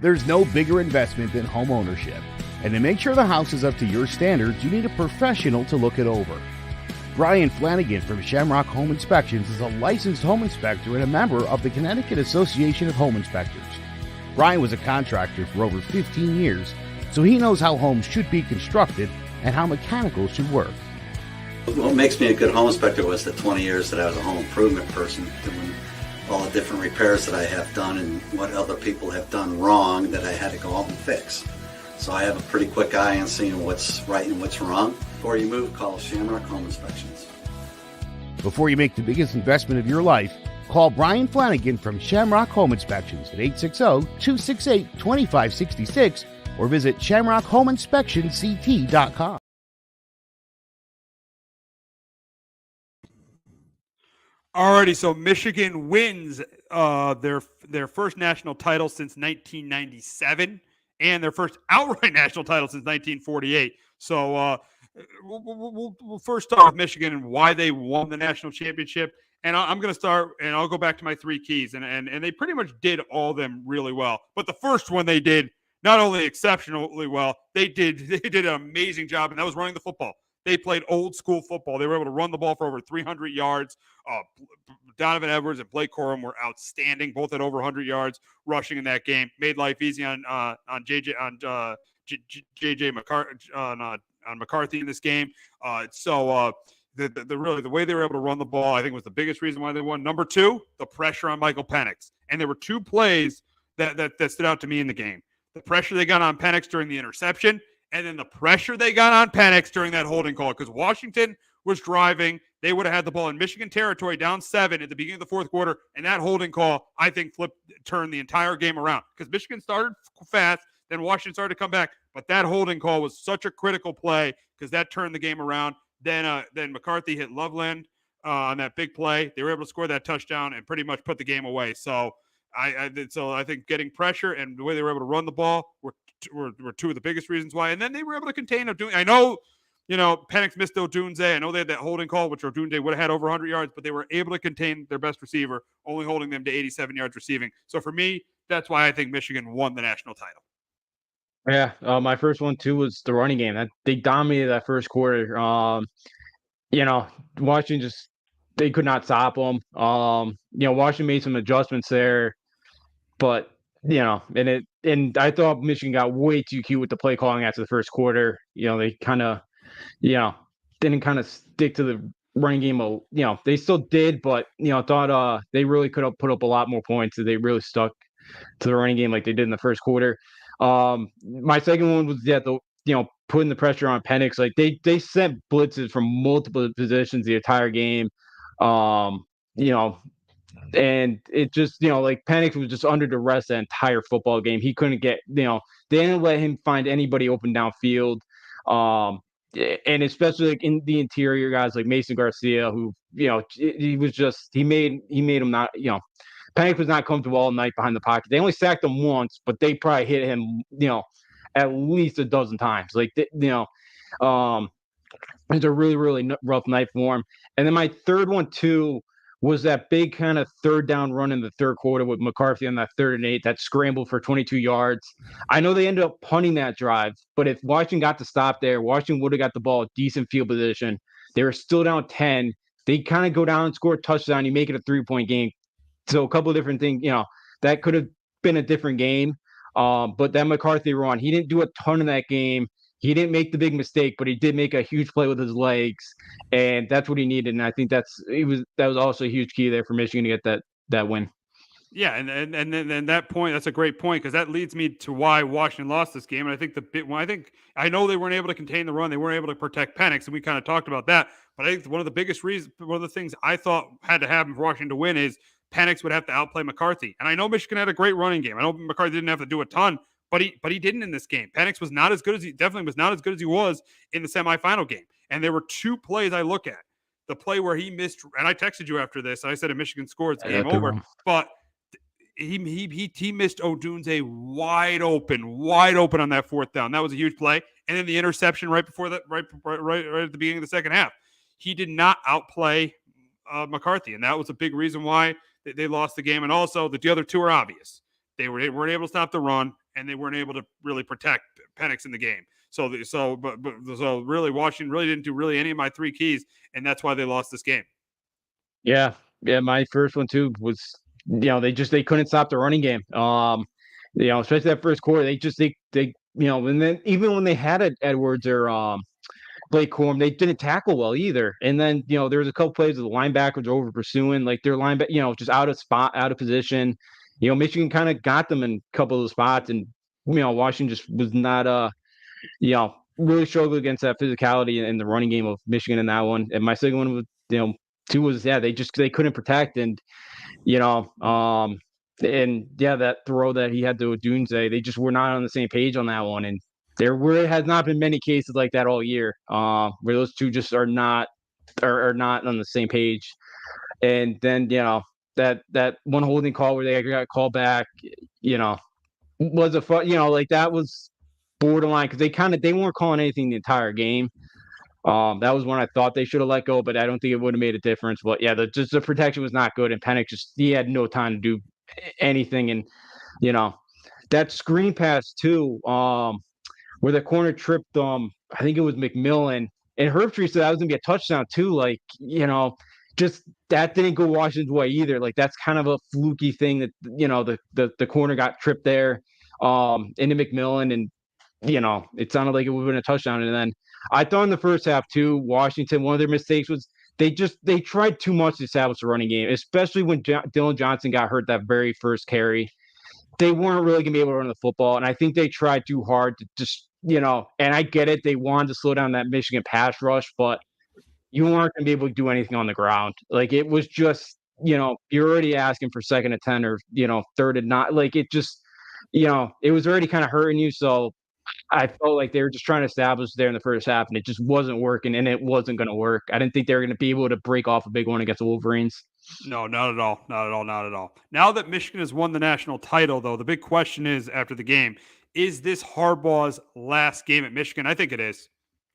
There's no bigger investment than home ownership. And to make sure the house is up to your standards, you need a professional to look it over. Brian Flanagan from Shamrock Home Inspections is a licensed home inspector and a member of the Connecticut Association of Home Inspectors. Brian was a contractor for over 15 years, so he knows how homes should be constructed and how mechanicals should work. What makes me a good home inspector was the 20 years that I was a home improvement person, doing all the different repairs that I have done and what other people have done wrong that I had to go out and fix. So I have a pretty quick eye on seeing what's right and what's wrong. Before you move, call Shamrock Home Inspections. Before you make the biggest investment of your life, call Brian Flanagan from Shamrock Home Inspections at 860-268-2566 or visit shamrockhomeinspectionct.com. Alrighty, so Michigan wins their first national title since 1997 and their first outright national title since 1948. So we'll first start with Michigan and why they won the national championship. And I'm going to start, and I'll go back to my three keys. And they pretty much did all of them really well. But the first one they did not only exceptionally well, they did an amazing job, and that was running the football. They played old school football. They were able to run the ball for over 300 yards. Donovan Edwards and Blake Corum were outstanding, both at over 100 yards rushing in that game. Made life easy on McCarthy in this game. The way they were able to run the ball, I think, was the biggest reason why they won. Number two, the pressure on Michael Penix. And there were two plays that stood out to me in the game. The pressure they got on Penix during the interception, and then the pressure they got on Penix during that holding call, because Washington was driving. They would have had the ball in Michigan territory down 7 at the beginning of the fourth quarter, and that holding call, I think, turned the entire game around, because Michigan started fast, then Washington started to come back, but that holding call was such a critical play because that turned the game around. Then McCarthy hit Loveland on that big play. They were able to score that touchdown and pretty much put the game away. So I think getting pressure and the way they were able to run the ball were two of the biggest reasons why. And then they were able to contain Odunze. I know, Penix missed Odunze. I know they had that holding call, which Odunze would have had over 100 yards, but they were able to contain their best receiver, only holding them to 87 yards receiving. So for me, that's why I think Michigan won the national title. Yeah, my first one too was the running game. They dominated that first quarter. Washington they could not stop them. Washington made some adjustments there, but and I thought Michigan got way too cute with the play calling after the first quarter. They kind of, didn't kind of stick to the running game. They still did, but thought they really could have put up a lot more points if they really stuck to the running game like they did in the first quarter. My second one was putting the pressure on Penix. Like they sent blitzes from multiple positions the entire game. And it just, like Penix was just under duress the entire football game. He couldn't get, they didn't let him find anybody open downfield. And especially like in the interior guys like Mason Garcia, who, he made him not, Penix was not comfortable all night behind the pocket. They only sacked him once, but they probably hit him, at least a dozen times. Like, it's a really, really rough night for him. And then my third one too was that big kind of third down run in the third quarter with McCarthy on that 3rd and 8, that scramble for 22 yards. I know they ended up punting that drive, but if Washington got to stop there, Washington would have got the ball decent field position. They were still down 10. They kind of go down and score a touchdown. You make it a 3-point game. So a couple of different things, that could have been a different game. But that McCarthy run, he didn't do a ton in that game. He didn't make the big mistake, but he did make a huge play with his legs, and that's what he needed. And I think that was also a huge key there for Michigan to get that win. Yeah, and then that point, that's a great point, because that leads me to why Washington lost this game. And I think I know they weren't able to contain the run, they weren't able to protect Penix, and we kind of talked about that. But I think one of the biggest reasons, one of the things I thought had to happen for Washington to win is Penix would have to outplay McCarthy. And I know Michigan had a great running game. I know McCarthy didn't have to do a ton, but he didn't in this game. Penix was not as good as he was in the semifinal game. And there were two plays I look at. The play where he missed, and I texted you after this, and I said if Michigan scored, it's game over. But he missed Odunze wide open on that 4th down. That was a huge play. And then the interception right before that, right at the beginning of the second half. He did not outplay McCarthy, and that was a big reason why they lost the game. And also, the other two are obvious. They weren't able to stop the run, and they weren't able to really protect Penix in the game. So really, Washington really didn't do any of my three keys, and that's why they lost this game. Yeah. My first one too was, they couldn't stop the running game. Especially that first quarter, they and then even when they had Edwards or Blake Corum, they didn't tackle well either. And then, there was a couple plays where the linebackers over pursuing, like their linebacker, just out of position. Michigan kind of got them in a couple of the spots, and Washington just was not really struggled against that physicality in the running game of Michigan in that one. And my second one was, two was they couldn't protect, and you know, that throw that he had to Dunze, they just were not on the same page on that one. And there has not been many cases like that all year, where those two just are not on the same page. And then that one holding call where they got called back, was a fun, like that was borderline because they weren't calling anything the entire game. That was one I thought they should have let go, but I don't think it would have made a difference. But yeah, the protection was not good, and Penix he had no time to do anything. And you know that screen pass too, where the corner tripped, I think it was McMillan, and Herbstreit said that was gonna be a touchdown too. Like just that didn't go Washington's way either. Like that's kind of a fluky thing that the corner got tripped there, into McMillan, and it sounded like it would have been a touchdown. And then I thought in the first half too, Washington, one of their mistakes was they tried too much to establish a running game, especially when Dylan Johnson got hurt that very first carry. They weren't really gonna be able to run the football, and I think they tried too hard to just And I get it, they wanted to slow down that Michigan pass rush, but you weren't gonna be able to do anything on the ground. Like it was just you're already asking for second and 10 or third and not. Like it just it was already kind of hurting you. So I felt like they were just trying to establish there in the first half, and it just wasn't working, and it wasn't going to work. I didn't think they were going to be able to break off a big one against the Wolverines. No, not at all. Not at all. Not at all. Now that Michigan has won the national title, though, the big question is after the game, is this Harbaugh's last game at Michigan? I think it is.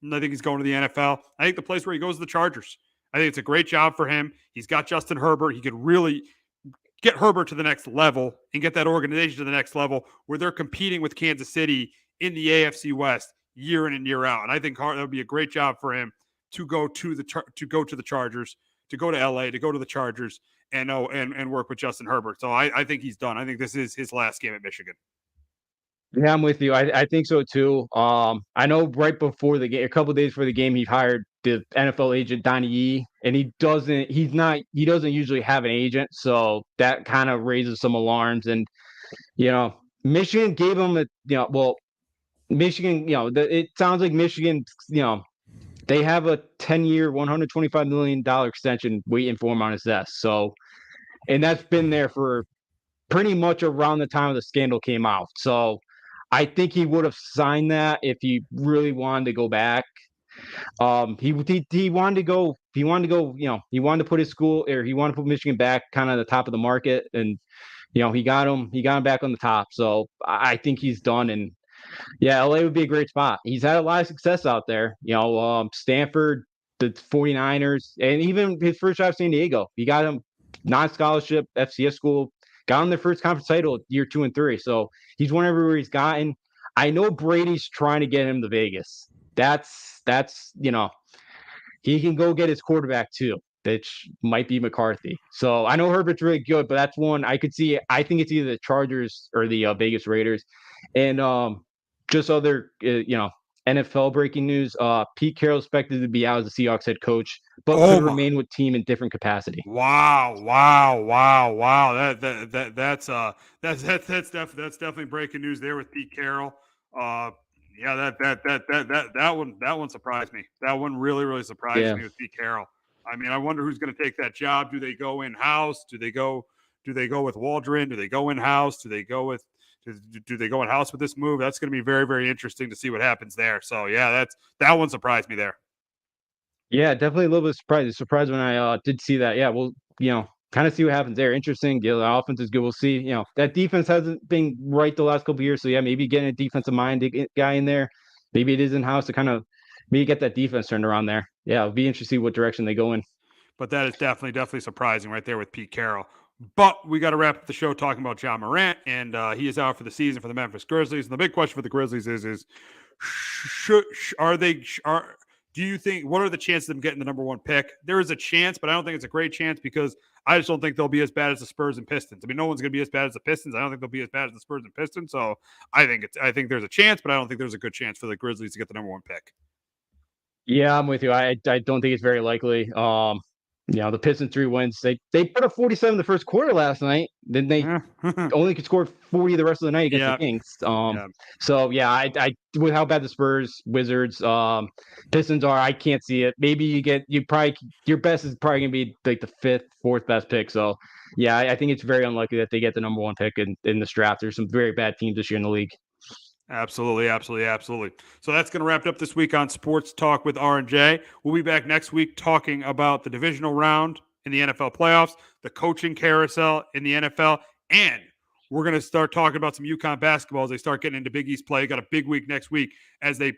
I think he's going to the NFL. I think the place where he goes is the Chargers. I think it's a great job for him. He's got Justin Herbert. He could really get Herbert to the next level and get that organization to the next level where they're competing with Kansas City in the AFC West year in and year out. And I think that would be a great job for him to go to the Chargers, to go to LA, to go to the Chargers, and work with Justin Herbert. So I think he's done. I think this is his last game at Michigan. Yeah, I'm with you. I think so too. I know right before the game, a couple days before the game, he hired the NFL agent Donnie Yee, and he doesn't usually have an agent, so that kind of raises some alarms. And Michigan gave him Michigan, it sounds like Michigan, they have a 10-year, $125 million extension waiting for him on his desk. So, and that's been there for pretty much around the time of the scandal came out. So I think he would have signed that if he really wanted to go back. He wanted to go, he wanted to put his school, or he wanted to put Michigan back kind of the top of the market. And, he got him back on the top. So I think he's done. And yeah, LA would be a great spot. He's had a lot of success out there. Stanford, the 49ers, and even his first job at San Diego. He got him non-scholarship FCS school, got him their first conference title year 2 and 3. So he's won everywhere he's gotten. I know Brady's trying to get him to Vegas. That's he can go get his quarterback too, which might be McCarthy. So I know Herbert's really good, but that's one I could see. I think it's either the Chargers or the Vegas Raiders. And just other, NFL breaking news. Pete Carroll expected to be out as the Seahawks head coach, but could remain with team in different capacity. Wow. That's definitely breaking news there with Pete Carroll. That one surprised me. That one really surprised me with Pete Carroll. I mean, I wonder who's going to take that job. Do they go in house? Do they go with Waldron? Do they go in house? Do they go in house with this move? That's going to be very, very interesting to see what happens there. So yeah, that one surprised me there. Yeah, definitely a little bit surprised. Surprised when I did see that. Yeah, we'll kind of see what happens there. Interesting. The offense is good. We'll see. That defense hasn't been right the last couple of years. So yeah, maybe getting a defensive minded guy in there. Maybe it is in house to kind of maybe get that defense turned around there. Yeah, it'll be interesting to see what direction they go in. But that is definitely surprising right there with Pete Carroll. But we got to wrap up the show talking about John Morant, and he is out for the season for the Memphis Grizzlies. And the big question for the Grizzlies is do you think, what are the chances of them getting the number 1 pick? There is a chance, but I don't think it's a great chance because I just don't think they'll be as bad as the Spurs and Pistons. I mean, no one's going to be as bad as the Pistons. I don't think they'll be as bad as the Spurs and Pistons. So I think there's a chance, but I don't think there's a good chance for the Grizzlies to get the number 1 pick. Yeah, I'm with you. I don't think it's very likely. The Pistons 3 wins. They put up 47 the first quarter last night. Then they only could score 40 the rest of the night against the Kings. So I with how bad the Spurs, Wizards, Pistons are, I can't see it. Maybe your best is probably gonna be like the 5th, 4th best pick. So I think it's very unlikely that they get the number 1 pick in this draft. There's some very bad teams this year in the league. Absolutely. So that's going to wrap it up this week on Sports Talk with R&J. We'll be back next week talking about the divisional round in the NFL playoffs, the coaching carousel in the NFL, and we're going to start talking about some UConn basketball as they start getting into Big East play. Got a big week next week as they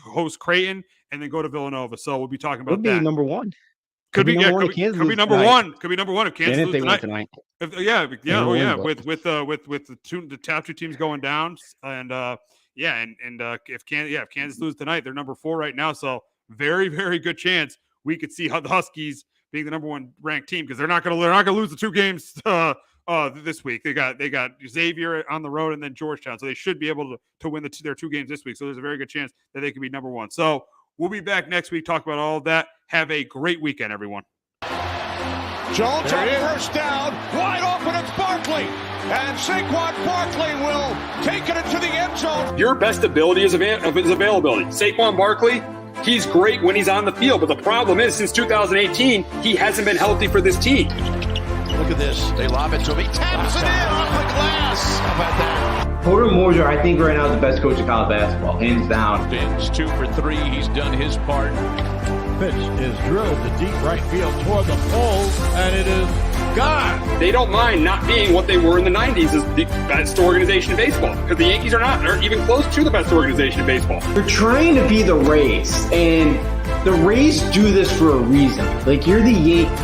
host Creighton and then go to Villanova. So we'll be talking about that. Number 1. Could be number 1. Could be number 1 if Kansas loses tonight. With the top 2 teams going down, and if Kansas loses tonight, they're number 4 right now. So very, very good chance we could see how the Huskies being the number 1 ranked team, because they're not going to lose the 2 games this week. They got Xavier on the road and then Georgetown, so they should be able to win their 2 games this week. So there's a very good chance that they could be number 1. So we'll be back next week, talk about all of that. Have a great weekend, everyone. Jones on first down, wide open, it's Barkley. And Saquon Barkley will take it into the end zone. Your best ability is availability. Saquon Barkley, he's great when he's on the field, but the problem is since 2018, he hasn't been healthy for this team. Look at this. They lob it to him. He taps it in off the glass. How about that? Porter Moser, I think right now is the best coach of college basketball, hands down. Fins 2 for 3. He's done his part. Pitch is drilled to deep right field toward the pole, and it is gone. They don't mind not being what they were in the 90s as the best organization in baseball, because the Yankees are even close to the best organization in baseball. You're trying to be the Rays, and the Rays do this for a reason. Like, you're the Yankees.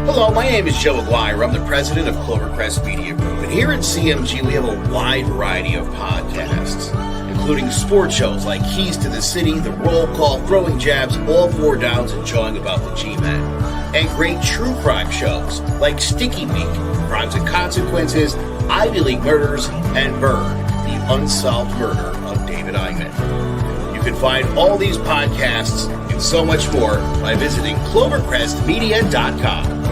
Hello, my name is Joe Aguirre. I'm the president of Clovercrest Media Group. And here at CMG, we have a wide variety of podcasts, including sports shows like Keys to the City, The Roll Call, Throwing Jabs, All 4 Downs, and Jawing About the G-Men. And great true crime shows like Sticky Week, Crimes and Consequences, Ivy League Murders, and Bird, the unsolved murder of David Eichmann. You can find all these podcasts and so much more by visiting clovercrestmedia.com.